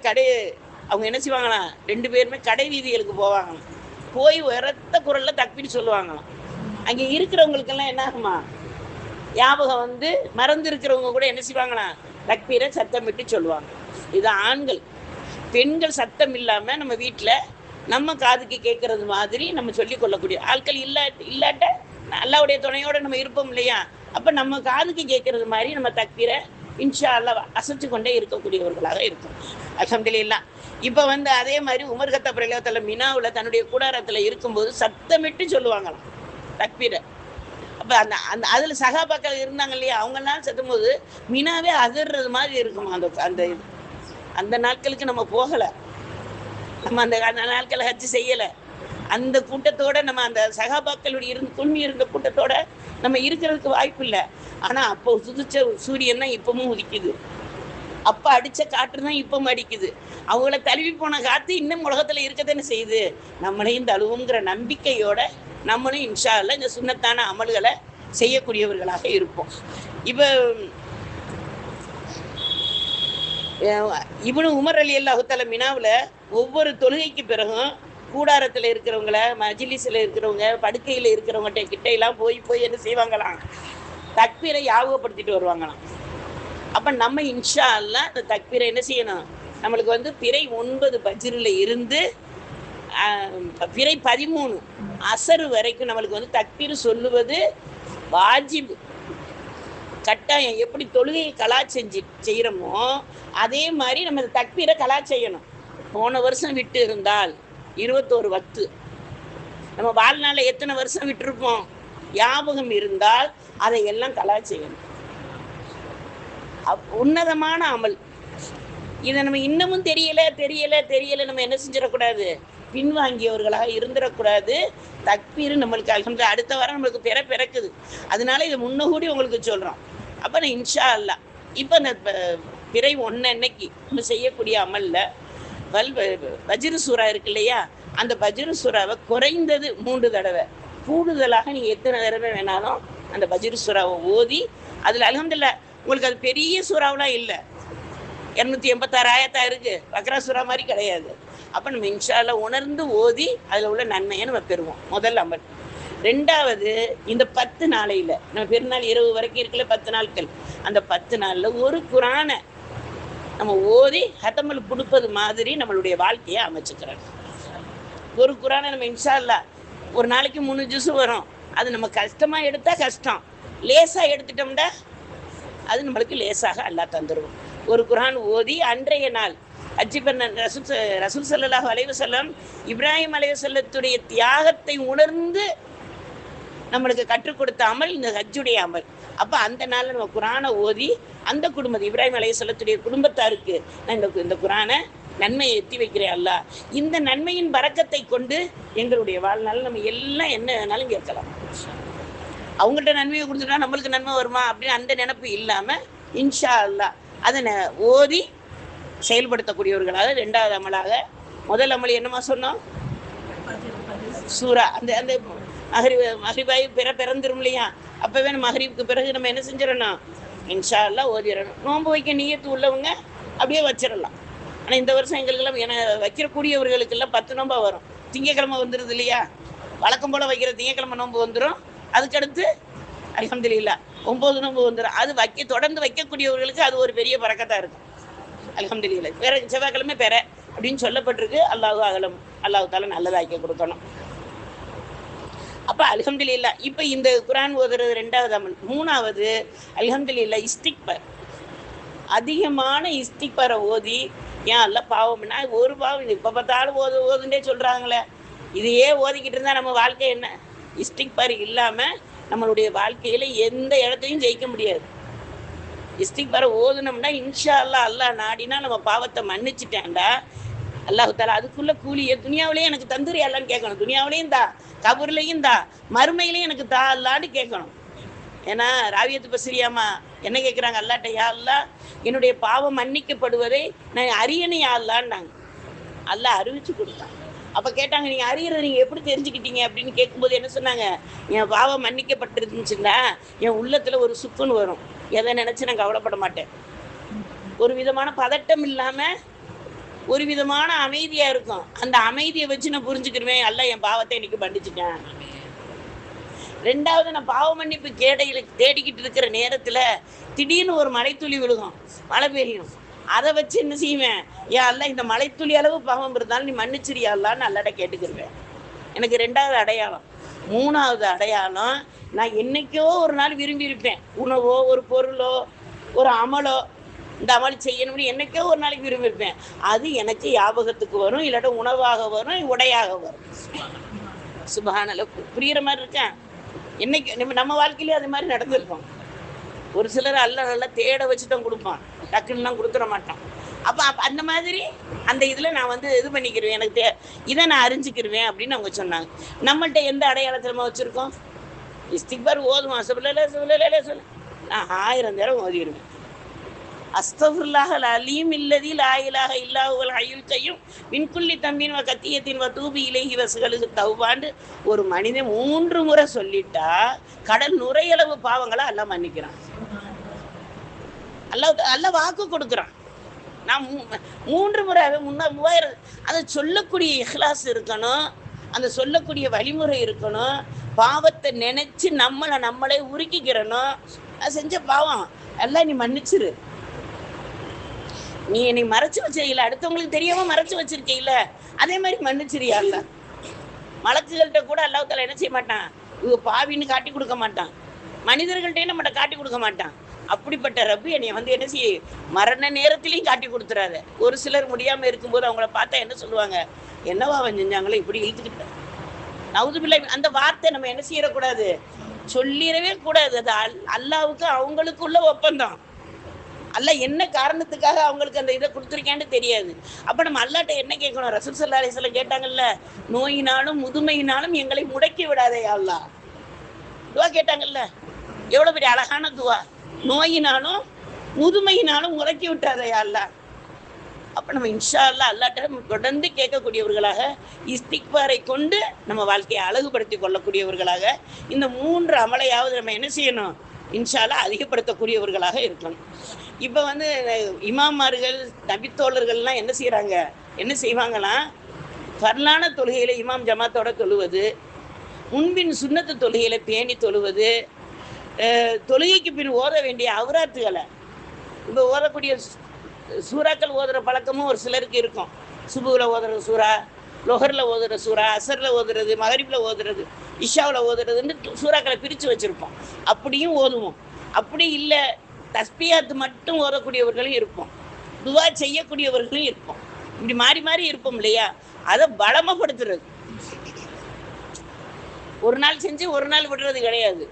அவங்க என்ன செய்வாங்களாம், 2 பேருமே கடை வீதிகளுக்கு போவாங்களாம். போய் உரத்த குரல்ல தக்பீர் சொல்லுவாங்களாம். அங்கே இருக்கிறவங்களுக்கெல்லாம் என்ன ஆகுமா, ஞாபகம் மறந்து இருக்கிறவங்க கூட என்ன செய்வாங்களாம், தக்பீரை சத்தமிட்டு சொல்லுவாங்க. இது ஆண்கள். பெண்கள் சத்தம் இல்லாமல் நம்ம வீட்டில் நம்ம காதுக்கு கேட்கறது மாதிரி நம்ம சொல்லிக் கொள்ளக்கூடிய ஆட்கள் இல்லாட்ட அல்லாஹ்வுடைய துணையோடு நம்ம இருப்போம் இல்லையா? அப்போ நம்ம காதுக்கு கேட்கறது மாதிரி நம்ம தக்பீரை இன்ஷா அல்லாஹ் அசைச்சு கொண்டே இருக்கக்கூடியவர்களாக இருக்கும். அல்ஹம்துலில்லாஹ். இப்போ அதே மாதிரி உமர் கத்தாப் ரலியல்லாஹு தஆலா மினாவில் தன்னுடைய கூடாரத்தில் இருக்கும்போது சத்தமிட்டு சொல்லுவாங்களாம் தக்பீரை. அப்போ அதில் சகாபாக்கள் இருந்தாங்க இல்லையா, அவங்கெல்லாம் சத்தும்போது மினாவே அதிர்றது மாதிரி இருக்குமா. அந்த நாட்களுக்கு நம்ம போகலை, நம்ம அந்த நாட்களை ஹஜ் செய்யலை. அந்த கூட்டத்தோட நம்ம அந்த சகாபாக்களுடைய குழுமி இருந்த கூட்டத்தோட நம்ம இருக்கிறதுக்கு வாய்ப்பு இல்லை. ஆனால் அப்போ சுதிச்ச சூரியன் தான் இப்பவும் உதிக்குது, அப்போ அடித்த காற்று தான் இப்பவும் அடிக்குது. அவங்கள தழுவி போன காற்று இன்னும் உலகத்தில் இருக்கத்தானே செய்யுது. நம்மளையும் தழுவுங்கிற நம்பிக்கையோட நம்மளும் இன்ஷா அல்லாஹ் இந்த சுன்னத்தான அமல்களை செய்யக்கூடியவர்களாக இருப்போம். இப்போ இப்னு உமர் ரலியல்லாஹு தஆலா மினாவில் ஒவ்வொரு தொழுகைக்கு பிறகும் கூடாரத்தில் இருக்கிறவங்கள, மஜ்லிஸில் இருக்கிறவங்க, படுக்கையில் இருக்கிறவங்ககிட்ட கிட்டையெல்லாம் போய் என்ன செய்வாங்களாம், தக்பீரை ஞாபகப்படுத்திட்டு வருவாங்களாம். அப்போ நம்ம இன்ஷா அல்லாஹ் அந்த தக்பீரை என்ன செய்யணும், நம்மளுக்கு பிறை 9 பஜ்ரில் இருந்து பிறை 13 அசர் வரைக்கும் நம்மளுக்கு தக்பீர் சொல்லுவது வாஜிப், கட்டாயம். எப்படி தொழுகையை கலா செய்கிறோமோ அதே மாதிரி நம்ம தக்பீரை கலா செய்யணும். போன வருஷம் விட்டு இருந்தால் 21 வக்து, நம்ம வாழ்நாளில் எத்தனை வருஷம் விட்டுருப்போம், ஞாபகம் இருந்தால் அதை எல்லாம் கலா செய்யணும். உன்னதமான அமல். இதை நம்ம இன்னமும் தெரியல நம்ம என்ன செஞ்சிடக்கூடாது, பின்வாங்கியவர்களாக இருந்துடக்கூடாது. தக்பீர் நம்மளுக்கு அல்ஹம்துலில்லாஹ் அடுத்த வாரம் நம்மளுக்கு பிறக்குது. அதனால இதை முன்னகூடி உங்களுக்கு சொல்கிறோம். அப்போ நான் இன்ஷா அல்லா இப்போ அந்த பிறை அன்னைக்கு நம்ம செய்யக்கூடிய அமல்ல வஜ்ரு சூறா இருக்கு இல்லையா, அந்த வஜ்ரு சூறாவை குறைந்தது 3 தடவை, கூடுதலாக நீங்க எத்தனை தடவை வேணாலும் அந்த வஜ்ரு சூறாவை ஓதி, அதுல அல்ஹம்துலில்லாஹ் உங்களுக்கு அது பெரிய சூறாவெல்லாம் இல்லை, 286 ஆயத்தா இருக்கு, பக்ரா சூறா மாதிரி கிடையாது. அப்ப நம்ம இன்ஷா அல்லாஹ் உணர்ந்து ஓதி அதுல உள்ள நன்மையை நம்ம பெறுவோம். முதல் அமல். ரெண்டாவது, இந்த 10 நாளையில நம்ம பெருநாள் இரவு வரைக்கும் இருக்குல்ல 10 நாட்கள், அந்த 10 நாள்ல ஒரு குரானை நம்ம ஓதி ஹத்தமல் கொடுப்பது மாதிரி நம்மளுடைய வாழ்க்கையை அமைச்சுக்கிறாங்க. ஒரு குரானை நம்ம இன்ஷா அல்லாஹ் ஒரு நாளைக்கு 3 ஜுஸ் வரும். அது நம்ம கஷ்டமா எடுத்தா கஷ்டம், லேசா எடுத்துட்டோம்னா அது நம்மளுக்கு லேசாக அல்லாஹ் தந்துடுவோம். ஒரு குரான் ஓதி அன்றைய நாள் ஹஜ்ஜி பண்ண ரசூல் ஸல்லல்லாஹு அலைஹி வஸல்லம் இப்ராஹிம் அலைஹிஸ்ஸலாத்துடைய தியாகத்தை உணர்ந்து நம்மளுக்கு கற்றுக் கொடுத்த அமல் இந்த ஹஜ்ஜுடைய அமல். அப்போ அந்த நாளில் நம்ம குரானை ஓதி அந்த குடும்பத்தை இப்ராஹிம் அலைஹிஸ்ஸலாத்துடைய குடும்பத்தாருக்கு நான் இந்த குரானை நன்மையை எத்தி வைக்கிறேன் அல்லாஹ், இந்த நன்மையின் பரக்கத்தை கொண்டு எங்களுடைய வாழ்நாள் நம்ம எல்லாம் என்ன வேணாலும் கேட்கலாம். அவங்கள்ட்ட நன்மையை கொடுத்துட்டா நம்மளுக்கு நன்மை வருமா அப்படின்னு அந்த நினைப்பு இல்லாமல் இன்ஷா அல்லாஹ் அதை ஓதி செயல்படுத்தக்கூடியவர்களாக ரெண்டாவது அமலாக. முதல் அமல் என்னமா சொன்னோம்? சூரா அந்த அந்த மஹ்ரிபாய் பிறந்துரும் இல்லையா, அப்பவே நம்ம மஹ்ரிபுக்கு பிறகு நம்ம என்ன செஞ்சிடணும்? இன்ஷா அல்லாஹ் ஓதிடணும். நோன்பு வைக்க நியத்து உள்ளவங்க அப்படியே வச்சிடலாம். ஆனால் இந்த வருஷம் எங்களுக்கெல்லாம் வைக்கக்கூடியவர்களுக்கெல்லாம் 10 நோம்பா வரும். திங்கக்கிழமை வந்துடுது இல்லையா, வழக்கம் போல் வைக்கிற திங்கக்கிழமை நோன்பு வந்துடும். அதுக்கடுத்து அல்ஹம்துலில்லாஹ் 9 நோன்பு வந்துடும். அது தொடர்ந்து வைக்கக்கூடியவர்களுக்கு அது ஒரு பெரிய பரக்கத்தாக இருக்கும். அல்ஹம்துலில்லாஹ் வேற செவ்வாய்க்கிழமை பெற அப்படின்னு சொல்லப்பட்டிருக்கு. அல்லாஹ் அகலம், அல்லாஹ் தாலா நல்லதாக்கி கொடுக்கணும். அப்போ அல்ஹம்துலில்லாஹ் இப்போ இந்த குரான் ஓதுறது ரெண்டாவது அமல். மூணாவது அல்ஹம்துலில்லாஹ் இஸ்திக்பார், அதிகமான இஸ்திக்பாரை ஓதி ஏன் அல்ல பாவம்னா ஒரு பாவம் இப்போ பார்த்தாலும் ஓதுண்டே சொல்கிறாங்களே, இதையே ஓதிக்கிட்டு இருந்தால் நம்ம வாழ்க்கை என்ன? இஸ்திக்பார் இல்லாமல் நம்மளுடைய வாழ்க்கையில் எந்த இடத்தையும் ஜெயிக்க முடியாது. இஸ்திக்பாரை ஓதுனோம்னா இன்ஷா அல்லாஹ் அல்லாஹ் நாடினா நம்ம பாவத்தை மன்னிச்சுட்டேன்டா அல்லாஹ் தாலா அதுக்குள்ள கூலியை துனியாவிலேயே எனக்கு தந்துரு அல்லான்னு கேட்கணும். துனியாவிலையும் தா, கபூர்லையும் தா, மறுமையிலையும் எனக்கு தா அல்லான்னு கேட்கணும். ஏன்னா ராவியத்து பசிரியாமா என்ன கேட்குறாங்க அல்லாட்ட, யா அல்லாஹ் என்னுடைய பாவம் மன்னிக்கப்படுவதை நான் அறியணும் யா அல்லான்னாங்க. அல்லாஹ் அறிவிச்சு கொடுத்தான். அப்போ கேட்டாங்க, நீங்கள் அறியறதை நீங்கள் எப்படி தெரிஞ்சுக்கிட்டீங்க அப்படின்னு கேட்கும்போது என்ன சொன்னாங்க, என் பாவம் மன்னிக்கப்பட்டிருந்துச்சுன்னா என் உள்ளத்தில் ஒரு சுக்குன்னு வரும், எதை நினச்சி நான் கவலைப்பட மாட்டேன், ஒரு விதமான பதட்டம் இல்லாமல் ஒரு விதமான அமைதியாக இருக்கும். அந்த அமைதியை வச்சு நான் புரிஞ்சுக்கிடுவேன் அல்லாஹ் என் பாவத்தை இன்னைக்கு மன்னிச்சுட்டேன். ரெண்டாவது, நான் பாவ மன்னிப்பு தேடிக்கிட்டு இருக்கிற நேரத்தில் திடீர்னு ஒரு மலைத்துளி விழுகும், மழை பெய்யும். அதை வச்சு என்ன செய்வேன், யா அல்லாஹ் இந்த மலைத்துளி அளவு பாவம் இருந்தாலும் நீ மன்னிச்சிரியா அல்லான்னு அல்லாட்ட கேட்டுக்கிடுவேன். எனக்கு ரெண்டாவது அடையாளம். மூணாவது அடையாளம், நான் என்னைக்கோ ஒரு நாள் விரும்பி இருப்பேன், உணவோ ஒரு பொருளோ ஒரு அமலோ, இந்த அமல் செய்யணும்னு என்னைக்கோ ஒரு நாளைக்கு விரும்பியிருப்பேன், அது எனக்கு ஞாபகத்துக்கு வரும், இல்லாட்ட உணவாக வரும், உடையாக வரும். சுபஹானல்லாஹ் புரியுற மாதிரி இருக்கேன். என்னைக்கு நம்ம வாழ்க்கையிலே அது மாதிரி நடந்திருக்கோம். ஒரு சிலர் அல்லாஹ் நல்லா தேட வச்சு தான் கொடுப்பான், டக்குன்னுலாம் கொடுத்துட மாட்டான். அப்போ அந்த மாதிரி அந்த இதில் நான் இது பண்ணிக்கிருவேன், எனக்கு இதை நான் அறிஞ்சிக்கிருவேன் அப்படின்னு அவங்க சொன்னாங்க. நம்மள்கிட்ட எந்த அடையாளத்தில் நம்ம வச்சுருக்கோம்? இஸ்திக்பார் ஓதுவான், சொல்லு நான் 1000 தடவை ஓதிடுவேன். அஸ்தஃபிருல்லாஹல் அலீம் இல்லதி லா இலாஹ இல்லாஹுவல் ஹய்யுல் கய்யூம் மின் குல்லி தம்பின் வ கத்தியத்தின் வ தூபி இலைஹி வஸ்கலுக்கு தௌபான்னு ஒரு மனிதன் 3 முறை சொல்லிட்டா கடல் நுரையளவு பாவங்களை அல்லாஹ் மன்னிக்கிறான். அல்லாஹ் வாக்கு கொடுக்குறான். நான் 3 முறை 3000 அதை சொல்லக்கூடிய இஹ்லாஸ் இருக்கணும், அந்த சொல்லக்கூடிய வழிமுறை இருக்கணும், பாவத்தை நினைச்சு நம்மளே உருக்கிக்கிறணும். அது செஞ்ச பாவம் எல்லாம் நீ மன்னிச்சிரு. நீ என்னை மறைச்சு வச்சிருக்கீல, அடுத்தவங்களுக்கு தெரியாம மறைச்சு வச்சிருக்கீல, அதே மாதிரி மன்னிச்சிரியா அல்ல. மலக்குகள்கிட்ட கூட அல்லாஹ் தஆலா என்ன செய்ய மாட்டான், இவ பாவின்னு காட்டி கொடுக்க மாட்டான், மனிதர்கள்ட்டையும் நம்மகிட்ட காட்டி கொடுக்க மாட்டான். அப்படிப்பட்ட ரப்பு என்னை என்ன செய்ய மரண நேரத்திலையும் காட்டி கொடுத்துறாரு. ஒரு சிலர் முடியாம இருக்கும்போது அவங்கள பார்த்தா என்ன சொல்லுவாங்க, என்னவா அவன் செஞ்சாங்களோ இப்படி இழுத்துக்கிட்ட நவுதுபில்லா. அந்த வார்த்தை நம்ம என்ன செய்யக்கூடாது, சொல்லிடவே கூடாது. அது அல்லாவுக்கு அவங்களுக்குள்ள ஒப்பந்தம். அல்ல என்ன காரணத்துக்காக அவங்களுக்கு அந்த இதை கொடுத்துருக்கேன்னு தெரியாது. அப்போ நம்ம அல்லாட்ட என்ன கேட்கணும்? ரசூல் ஸல்லல்லாஹு அலைஹி வஸல்லம் கேட்டாங்கல்ல, நோயினாலும் முதுமையினாலும் எங்களை முடக்கி விடாதே அல்லாஹ். துவா கேட்டாங்கல்ல, எவ்வளோ பெரிய அழகான துவா. நோயினாலும் முதுமையினாலும் முறக்கி விட்டாரையா அல்லா. அப்ப நம்ம இன்ஷா அல்லா அல்லாட்ட தொடர்ந்து கேட்கக்கூடியவர்களாக, இஸ்திக்பாரை கொண்டு நம்ம வாழ்க்கையை அழகுபடுத்தி கொள்ளக்கூடியவர்களாக, இந்த 3 அமலையாவது நம்ம என்ன செய்யணும், இன்ஷா அல்லா அதிகப்படுத்தக்கூடியவர்களாக இருக்கணும். இப்போ இமாமார்கள் நபித்தோழர்கள்லாம் என்ன செய்கிறாங்க, என்ன செய்வாங்களாம், ஃபர்லான தொழுகையில இமாம் ஜமாத்தோட தொழுவது, முன்பின் சுன்னத்து தொழுகையில பேணி தொழுவது, தொழுகைக்கு பின் ஓத வேண்டிய அவுராத்துகளை இப்போ ஓதக்கூடிய சூறாக்கள் ஓதுற பழக்கமும் ஒரு சிலருக்கு இருக்கும். சுபுவில் ஓதுற சூறா, லொஹரில் ஓதுற சூறா, அசரில் ஓதுறது, மகரிபில் ஓதுறது, இஷாவில் ஓதுறதுன்னு சூறாக்களை பிரித்து வச்சுருப்போம். அப்படியும் ஓதுவோம். அப்படி இல்லை தஸ்பியாத்து மட்டும் ஓதக்கூடியவர்களும் இருப்போம், துவா செய்யக்கூடியவர்களும் இருப்போம். இப்படி மாறி மாறி இருப்போம் இல்லையா? அதை பலமப்படுத்துறது. ஒரு நாள் செஞ்சு ஒரு நாள் விடுறது கிடையாது,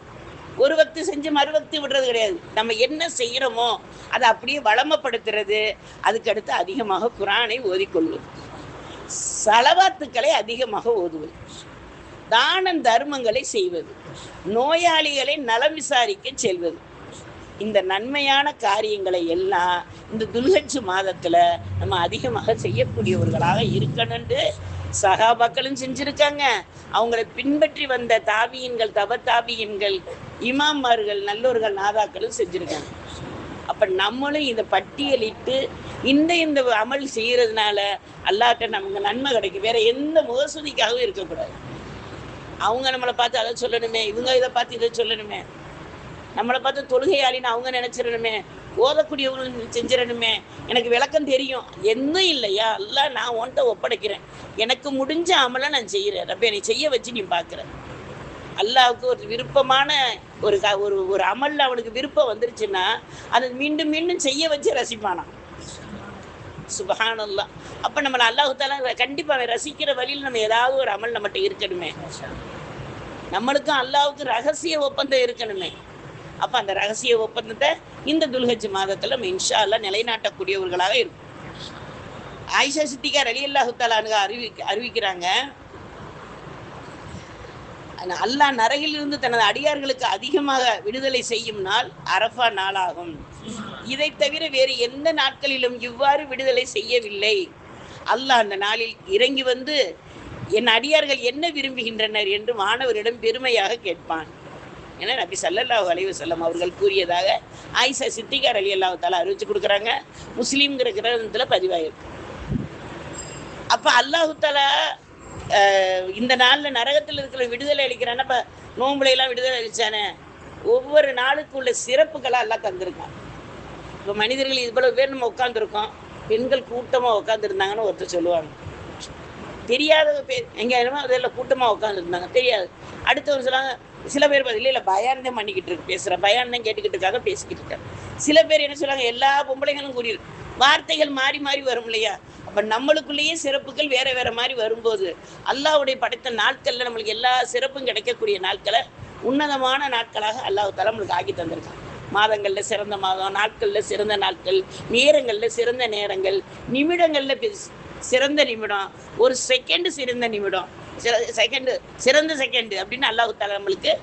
ஒரு வக்து செஞ்சு மறுவக்து விடுறது கிடையாது. நம்ம என்ன செய்கிறோமோ அதை அப்படியே வளமப்படுத்துறது. அதுக்கடுத்து அதிகமாக குரானை ஓதிக்கொள்வது, சலவாத்துக்களை அதிகமாக ஓதுவது, தான தர்மங்களை செய்வது, நோயாளிகளை நலம் விசாரிக்க செல்வது. இந்த நன்மையான காரியங்களை எல்லாம் இந்த துல்ஹஜ் மாதத்தில் நம்ம அதிகமாக செய்யக்கூடியவர்களாக இருக்கணும்னு சஹாபாக்களும் செஞ்சுருக்காங்க. அவங்களை பின்பற்றி வந்த தாபியின்கள், தப தாபியின்கள், இமாமார்கள், நல்லோர்கள், நாதாக்களும் செஞ்சுருக்காங்க. அப்போ நம்மளும் இதை பட்டியலிட்டு இந்த அமல் செய்கிறதுனால அல்லாட்ட நமக்கு நன்மை கிடைக்கும். வேற எந்த முகசுதிக்காகவும் இருக்கக்கூடாது. அவங்க நம்மளை பார்த்து அதை சொல்லணுமே, இவங்க இதை பார்த்து இதை சொல்லணுமே, நம்மளை பார்த்து தொழுகையாளின்னு அவங்க நினைச்சிடணுமே, ஓதக்கூடியவங்க செஞ்சிடணுமே, எனக்கு விளக்கம் தெரியும், எதுவும் இல்லையா அல்லா, நான் உன்கிட்ட ஒப்படைக்கிறேன், எனக்கு முடிஞ்ச அமலை நான் செய்கிறேன், ரப்பே என்னை செய்ய வச்சு நீ பார்க்குறேன். அல்லாவுக்கு ஒரு விருப்பமான ஒரு அமல்ல அவனுக்கு விருப்பம் வந்துருச்சுன்னா அதை மீண்டும் மீண்டும் செய்ய வச்சு ரசிப்பானா. சுபஹானல்லாஹ். அப்போ நம்மளை அல்லாஹ் தஆலா கண்டிப்பாக ரசிக்கிற வழியில் நம்ம ஏதாவது ஒரு அமல் நம்மகிட்ட இருக்கணுமே. நம்மளுக்கும் அல்லாவுக்கும் ரகசிய ஒப்பந்தம் இருக்கணுமே. அப்போ அந்த ரகசிய ஒப்பந்தத்தை இந்த துல்ஹஜ் மாதத்தில் நம்ம இன்ஷா அல்லாஹ் நிலைநாட்டக்கூடியவர்களாக இருக்கும். ஆயிஷா சித்திகா ரலியல்லாஹு தஆலா அன்ஹா அறிவிக்கிறாங்க, அல்லாஹ் நரகிலிருந்து தனது அடியார்களுக்கு அதிகமாக விடுதலை செய்யும் நாள் அரஃபா நாளாகும். இதை தவிர வேறு எந்த நாட்களிலும் இவ்வாறு விடுதலை செய்யவில்லை. அல்லாஹ் அந்த நாளில் இறங்கி வந்து என் அடியார்கள் என்ன விரும்புகின்றனர் என்று மாணவரிடம் பெருமையாக கேட்பான் என நபி ஸல்லல்லாஹு அலைஹி வஸல்லம் அவர்கள் கூறியதாக ஆயிஷா சித்திகா ரலியல்லாஹு தஆலா அறிவிச்சு கொடுக்குறாங்க. முஸ்லீம்ங்கிற கிரந்தத்தில் பதிவாயிருக்கு. அப்போ அல்லாஹு தஆலா இந்த நாளில் நரகத்தில் இருக்கிற விடுதலை அளிக்கிறான்னா, இப்போ நோம்புலையெல்லாம் விடுதலை அளித்தானே, ஒவ்வொரு நாளுக்கு உள்ள சிறப்புகளை எல்லாம் தந்திருக்கான். இப்போ மனிதர்கள் இவ்வளவு பேர் நம்ம உட்காந்துருக்கோம், பெண்கள் கூட்டமாக உட்காந்துருந்தாங்கன்னு ஒருத்தர் சொல்லுவாங்க. தெரியாத பேர் எங்கே அதில் கூட்டமாக உட்காந்துருந்தாங்க, தெரியாது. அடுத்தவங்க சொல்லுவாங்க, சில பேர் பதில் இல்லை பயான் தான் பண்ணிக்கிட்டு இருக்கு, பேசுகிறேன் பயான் தான் கேட்டுக்கிட்டு இருக்காங்க, பேசிக்கிட்டு இருக்காங்க. சில பேர் என்ன சொல்லுவாங்க, எல்லா பொம்பளைகளும் கூடியிருக்கு. வார்த்தைகள் மாறி மாறி வரும் இல்லையா? அப்போ நம்மளுக்குள்ளேயே சிறப்புகள் வேற வேற மாதிரி வரும்போது அல்லாஹ்வுடைய படைத்த நாட்களில் நம்மளுக்கு எல்லா சிறப்பும் கிடைக்கக்கூடிய நாட்களை உன்னதமான நாட்களாக அல்லாஹ் தஆலா நம்மளுக்கு ஆக்கி தந்திருக்கான். மாதங்களில் சிறந்த மாதம், நாட்களில் சிறந்த நாட்கள், நேரங்களில் சிறந்த நேரங்கள், நிமிடங்களில் சிறந்த நிமிடம், ஒரு செகண்டு சிறந்த நிமிடம், செகண்டு சிறந்த செகண்டு அப்படின்னு அல்லாஹ் தஆலா நம்மளுக்கு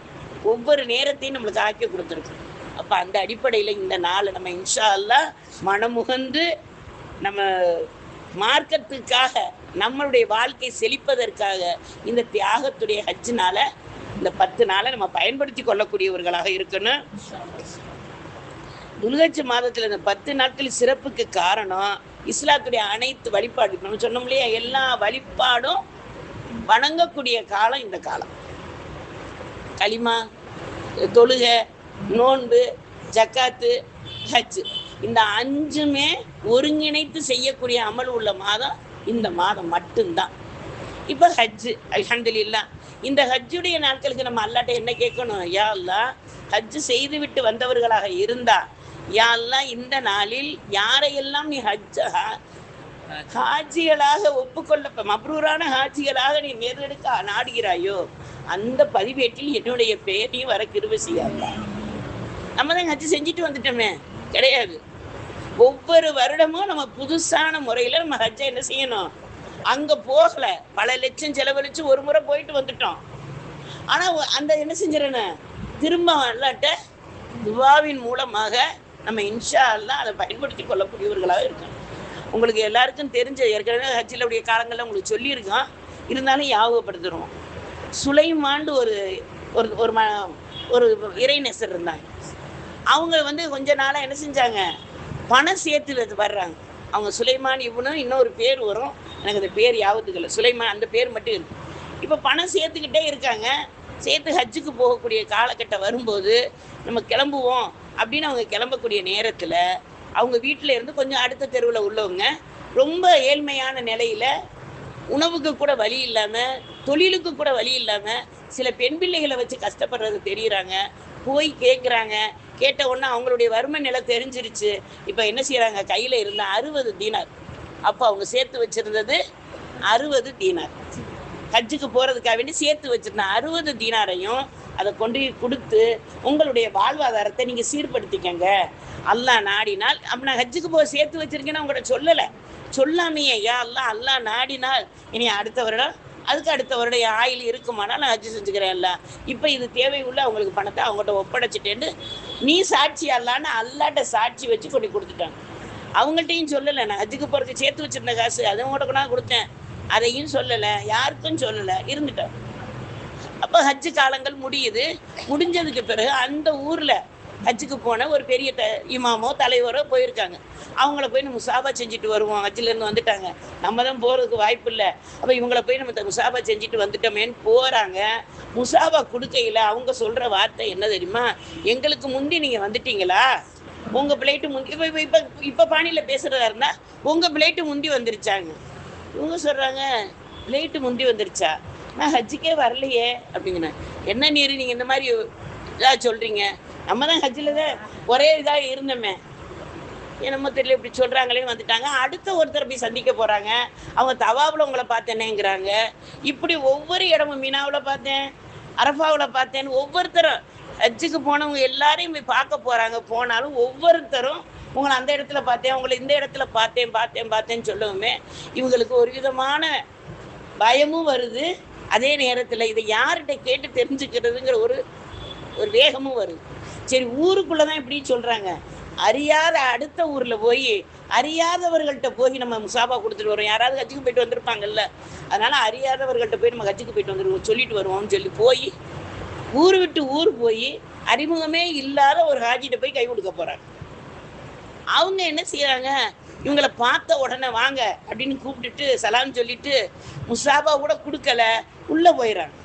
ஒவ்வொரு நேரத்தையும் நம்மளுக்கு ஆக்கி கொடுத்துருக்கு. அப்போ அந்த அடிப்படையில் இந்த நாளை நம்ம இன்ஷா அல்லாஹ் மனமுகந்து நம்ம மார்க்கத்துக்காக நம்மளுடைய வாழ்க்கை செழிப்பதற்காக இந்த தியாகத்துடைய ஹஜ்ஜினால இந்த 10 நாளை நம்ம பயன்படுத்தி கொள்ளக்கூடியவர்களாக இருக்கணும். துல்ஹஜ் மாதத்தில் இந்த 10 நாட்கள் சிறப்புக்கு காரணம் இஸ்லாத்துடைய அனைத்து வழிபாடு. நம்ம சொன்னோம் இல்லையா, எல்லா வழிபாடும் வணங்கக்கூடிய காலம் இந்த காலம். களிமா, தொழுகை, நோன்பு, ஜக்காத்து, ஹஜ், இந்த 5மே ஒருங்கிணைத்து செய்யக்கூடிய அமல் உள்ள மாதம் இந்த மாதம் மட்டும்தான். இப்போ ஹஜ்ஜு அல்ஹம்துலில்லாஹ். இந்த ஹஜ்ஜுடைய நாட்களுக்கு நம்ம அல்லாட்ட என்ன கேட்கணும், யா அல்லாஹ் ஹஜ்ஜு செய்து விட்டு வந்தவர்களாக இருந்தா யா அல்லாஹ் இந்த நாளில் யாரையெல்லாம் நீ ஹாஜிகளாக ஒப்புக்கொள்ள மப்ரூரான ஹாஜிகளாக நீ நேர்ந்தெடுக்க நாடுகிறாயோ அந்த பதிவேட்டில் என்னுடைய பெயரையும் வர கிருபை செய்யாதா. நம்ம தான் ஹஜ்ஜு செஞ்சுட்டு வந்துட்டோமே, கிடையாது. ஒவ்வொரு வருடமும் நம்ம புதுசான முறையில் நம்ம ஹஜ்ஜை என்ன செய்யணும், அங்கே போகலை, பல லட்சம் செலவழித்து ஒரு முறை போயிட்டு வந்துட்டோம். ஆனால் அந்த என்ன செஞ்சிடணும், திரும்ப அல்லாட்ட துவாவின் மூலமாக நம்ம இன்ஷா அல்லாஹ் அதை பயன்படுத்தி கொள்ளக்கூடியவர்களாக இருக்கணும். உங்களுக்கு எல்லாருக்கும் தெரிஞ்ச ஏற்கனவே ஹஜ்ஜிலுடைய காலங்களில் உங்களுக்கு சொல்லியிருக்கோம், இருந்தாலும் ஞாபகப்படுத்துகிறோம். சுலைமாண்டு ஒரு ஒரு ஒரு ஒரு இறைநேசர் இருந்தாங்க. அவங்க கொஞ்ச நாளாக என்ன செஞ்சாங்க, பணம் சேர்த்து வர்றாங்க. அவங்க சுலைமான் இவனு இன்னொரு பேர் வரும், எனக்கு அந்த பேர் ஞாபகத்துக்கு இல்லை, சுலைமான் அந்த பேர் மட்டும் இருக்கு. இப்போ பணம் சேர்த்துக்கிட்டே இருக்காங்க. சேர்த்து ஹஜ்ஜுக்கு போகக்கூடிய காலகட்டம் வரும்போது நம்ம கிளம்புவோம் அப்படின்னு அவங்க கிளம்பக்கூடிய நேரத்தில் அவங்க வீட்டில் இருந்து கொஞ்சம் அடுத்த தெருவில் உள்ளவங்க ரொம்ப ஏழ்மையான நிலையில், உணவுக்கு கூட வழி இல்லாமல், தொழிலுக்கு கூட வழி இல்லாமல் சில பெண் பிள்ளைகளை வச்சு கஷ்டப்படுறது தெரியுறாங்க. போய் கேட்குறாங்க. கேட்ட உடனே அவங்களுடைய வறுமை நிலை தெரிஞ்சிருச்சு. இப்போ என்ன செய்கிறாங்க, கையில் இருந்த 60 தீனார், அப்போ அவங்க சேர்த்து வச்சுருந்தது 60 தீனார், ஹஜ்ஜுக்கு போகிறதுக்காக வேண்டி சேர்த்து வச்சுருந்தேன் 60 தீனாரையும் அதை கொண்டு கொடுத்து உங்களுடைய வாழ்வாதாரத்தை நீங்கள் சீர்படுத்திக்கங்க, அல்லாஹ் நாடினால். அப்போ நான் ஹஜ்ஜுக்கு போக சேர்த்து வச்சுருக்கேன்னு அவங்கள்ட்ட சொல்லலை. சொல்லாமையே யா அல்லாஹ், அல்லாஹ் நாடினால் இனி அடுத்த வருடம், அதுக்கு அடுத்த வருடம் என் ஆயில் இருக்குமானால் நான் ஹஜ்ஜு செஞ்சுக்கிறேன் இல்ல, இப்போ இது தேவை உள்ள அவங்களுக்கு பணத்தை அவங்கள்ட்ட ஒப்படைச்சிட்டேன்னு நீ சாட்சி அல்லான்னு அல்லாட்ட சாட்சி வச்சு கொண்டு கொடுத்துட்டாங்க. அவங்கள்ட்டையும் சொல்லலை, நான் ஹஜ்ஜுக்கு போகிறதுக்கு சேர்த்து வச்சுருந்த காசு அதை உங்கள்கிட்ட கொண்டா கொடுத்தேன், அதையும் சொல்லலை, யாருக்கும் சொல்லலை, இருந்துட்டேன். அப்போ ஹஜ்ஜு காலங்கள் முடியுது. முடிஞ்சதுக்கு பிறகு அந்த ஊரில் ஹஜ்ஜுக்கு போன ஒரு பெரிய இமாமோ தலைவரோ போயிருக்காங்க. அவங்கள போய் நம்ம முசாபா செஞ்சுட்டு வருவோம், ஹஜ்ஜிலேருந்து வந்துட்டாங்க, நம்ம தான் போகிறதுக்கு வாய்ப்பு இல்லை, அப்போ இவங்கள போய் நம்ம முசாபா செஞ்சுட்டு வந்துட்டோமேன்னு போகிறாங்க. முசாபா கொடுக்கையில் அவங்க சொல்கிற வார்த்தை என்ன தெரியுமா, எங்களுக்கு முந்தி நீங்கள் வந்துட்டீங்களா, உங்கள் பிளேட்டு முந்தி, இப்போ பாணியில் பேசுகிறதா இருந்தால் உங்கள் பிளேட்டு முந்தி வந்துருச்சாங்க. இவங்க சொல்கிறாங்க பிளேட்டு முந்தி வந்துருச்சா, நான் ஹஜ்ஜுக்கே வரலையே அப்படிங்கண்ணா. என்ன நீர் நீங்கள் இந்த மாதிரி இதாக சொல்கிறீங்க, நம்ம தான் ஹஜ்ஜில் தான் ஒரே இதாக இருந்தோமே, என்னமோ தெரியல இப்படி சொல்கிறாங்களேன்னு வந்துட்டாங்க. அடுத்த ஒருத்தர் போய் சந்திக்க போகிறாங்க. அவங்க தவாவில் உங்களை பார்த்தேனேங்கிறாங்க. இப்படி ஒவ்வொரு இடமும் மீனாவில் பார்த்தேன், அரஃபாவில் பார்த்தேன்னு ஒவ்வொருத்தரும் ஹஜ்ஜுக்கு போனவங்க எல்லாரையும் போய் பார்க்க போகிறாங்க. போனாலும் ஒவ்வொருத்தரும் உங்களை அந்த இடத்துல பார்த்தேன், உங்களை இந்த இடத்துல பார்த்தேன்னு சொல்லவுமே இவங்களுக்கு ஒரு விதமான பயமும் வருது. அதே நேரத்தில் இதை யார்கிட்ட கேட்டு தெரிஞ்சுக்கிறதுங்கிற ஒரு வேகமும் வருது. சரி, ஊருக்குள்ளே தான் இப்படி சொல்கிறாங்க, அறியாத அடுத்த ஊரில் போய் அறியாதவர்கள்ட்ட போய் நம்ம முசாபா கொடுத்துட்டு வரோம். யாராவது ஹஜ்ஜுக்கு போயிட்டு வந்திருப்பாங்கல்ல, அதனால் அறியாதவர்கள்ட்ட போய் நம்ம ஹஜ்ஜுக்கு போயிட்டு வந்துடுவோம் சொல்லிட்டு வருவோம்னு சொல்லி போய் ஊர் விட்டு ஊர் போய் அறிமுகமே இல்லாத ஒரு ஹாஜிட்ட போய் கை கொடுக்க போகிறாங்க. அவங்க என்ன செய்கிறாங்க, இவங்களை பார்த்த உடனே வாங்க அப்படின்னு கூப்பிட்டுட்டு சலாம் சொல்லிட்டு முசாபா கூட கொடுக்கல, உள்ளே போயிடறாங்க.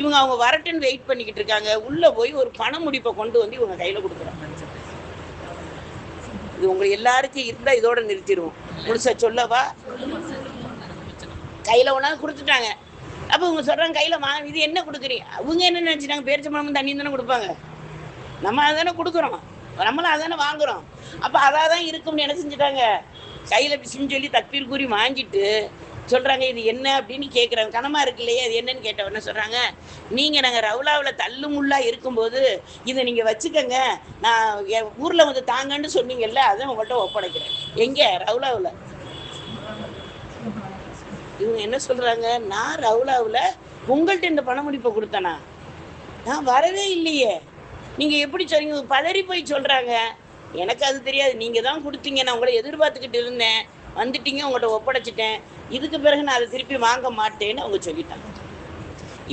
இவங்க அவங்க வரட்டுன்னு வெயிட் பண்ணிக்கிட்டு இருக்காங்க. உள்ளே போய் ஒரு பண முடிப்பை கொண்டு வந்து இவங்க கையில் கொடுக்குறாங்க. இது உங்களுக்கு எல்லாருக்கும் இருந்தால் இதோட நிறுத்திடுவோம். முழுசா சொல்லவா, கையில் ஒன்றாவது கொடுத்துட்டாங்க. அப்போ இவங்க சொல்கிறாங்க கையில் இது என்ன கொடுக்குறீங்க. அவங்க என்ன நினச்சிட்டாங்க, பேரிச்சம்பழமும் தண்ணி தானே கொடுப்பாங்க, நம்ம அதானே கொடுக்குறோம், நம்மளும் அதானே வாங்குகிறோம், அப்போ அதாக தான் இருக்கும்னு என்ன செஞ்சுட்டாங்க, கையில் பிசுன்னு சொல்லி தக்பீர் கூறி வாங்கிட்டு சொல்கிறாங்க இது என்ன அப்படின்னு கேட்குறாங்க. கனமாக இருக்கு இல்லையா, இது என்னன்னு கேட்டவொடனே சொல்கிறாங்க, நீங்கள் நாங்கள் ரவுலாவில் தள்ளு முள்ளாக இருக்கும்போது இதை நீங்கள் வச்சுக்கோங்க, நான் என் ஊரில் வந்து தாங்கன்னு சொன்னீங்கல்ல, அதை உங்கள்கிட்ட ஒப்படைக்கிறேன். எங்கே, ரவுலாவில். இவங்க என்ன சொல்கிறாங்க, நான் ரவுலாவில் உங்கள்கிட்ட இந்த பண முடிப்பை கொடுத்தேனா, நான் வரவே இல்லையே, நீங்கள் எப்படி சொல்றீங்க, பதறி போய் சொல்கிறாங்க. எனக்கு அது தெரியாது, நீங்கள் தான் கொடுத்தீங்க, நான் உங்களை எதிர்பார்த்துக்கிட்டு இருந்தேன், வந்துட்டீங்க, உங்கள்கிட்ட ஒப்படைச்சிட்டேன், இதுக்கு பிறகு நான் அதை திருப்பி வாங்க மாட்டேன்னு அவங்க சொல்லிட்டாங்க.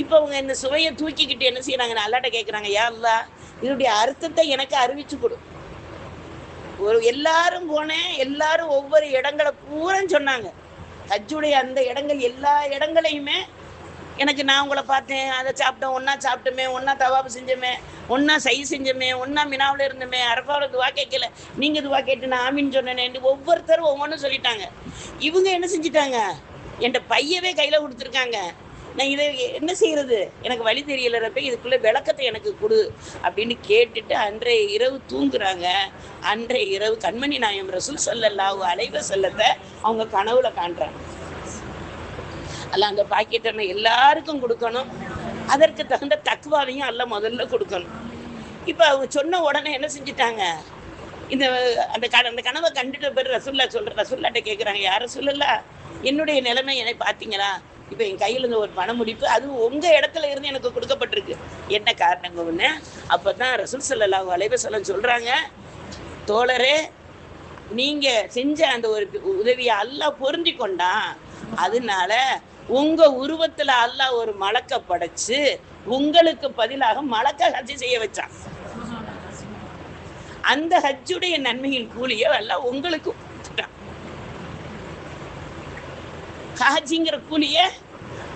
இப்போ அவங்க இந்த சுவையை தூக்கிக்கிட்டு என்ன செய்யறாங்க, அல்லாட்ட கேட்குறாங்க, யா அல்லாஹ் இதனுடைய அர்த்தத்தை எனக்கு அறிவிச்சு கொடு. எல்லாரும் போனேன், எல்லாரும் ஒவ்வொரு இடங்களை பூரா சொன்னாங்க, ஹஜ்ஜுடைய அந்த இடங்கள் எல்லா இடங்களையுமே எனக்கு நான் உங்களை பார்த்தேன், அதை சாப்பிட்டோம், ஒன்றா சாப்பிட்டோமே, ஒன்றா தவாப்பு செஞ்சோமே, ஒன்றா சை செஞ்சோமே, ஒன்றா மினாவில் இருந்தோமே, அரஃபாவில் துவா கேட்கல, நீங்கள் துவா கேட்டு நான் ஆமின்னு சொன்னேன்னு ஒவ்வொருத்தரும் ஒவ்வொன்றும் சொல்லிட்டாங்க. இவங்க என்ன செஞ்சிட்டாங்க, என்கிட்ட பையவே கையில் கொடுத்துருக்காங்க, நான் இதை என்ன செய்கிறது, எனக்கு வழி தெரியலப்ப இதுக்குள்ளே விளக்கத்தை எனக்கு கொடு அப்படின்னு கேட்டுட்டு அன்றைய இரவு தூங்குறாங்க. அன்றைய இரவு கண்மணி நாயம் ரசூல் ஸல்லல்லாஹு அலைஹி வஸல்லத்தை அவங்க கனவுல காண்றாங்க. அல்ல அந்த பாக்கெட்டை எல்லாருக்கும் கொடுக்கணும், அதற்கு தகுந்த தக்குவாவையும் அல்ல முதல்ல கொடுக்கணும். இப்போ அவங்க சொன்ன உடனே என்ன செஞ்சிட்டாங்க, அந்த கனவை கண்டுட்ட பேர் ரசூல்லா ரசூல்லாட்ட கேட்குறாங்க, யார் ரசூலுல்லாஹ் என்னுடைய நிலைமை என்னை பார்த்தீங்களா, இப்போ என் கையில் இருந்த ஒரு பண முடிப்பு அது உங்கள் இடத்துல இருந்து எனக்கு கொடுக்கப்பட்டிருக்கு. என்ன காரணங்க ஒன்று? அப்போ தான் ரசூல் ஸல்லல்லாஹு அலைஹி வஸல்லம் சொல்கிறாங்க, தோழரே நீங்கள் செஞ்ச அந்த ஒரு உதவியை அல்லாஹ் பொருந்தி கொண்டான். அதனால உங்கள் உருவத்தில் அல்லாஹ் ஒரு மலக்க படைச்சு உங்களுக்கு பதிலாக மலக்க ஹஜ்ஜு செய்ய வச்சான். அந்த ஹஜ்ஜுடைய நன்மையின் கூலியை அல்லாஹ் உங்களுக்கு கொடுத்துட்டான். ஹாஜிங்கிற கூலிய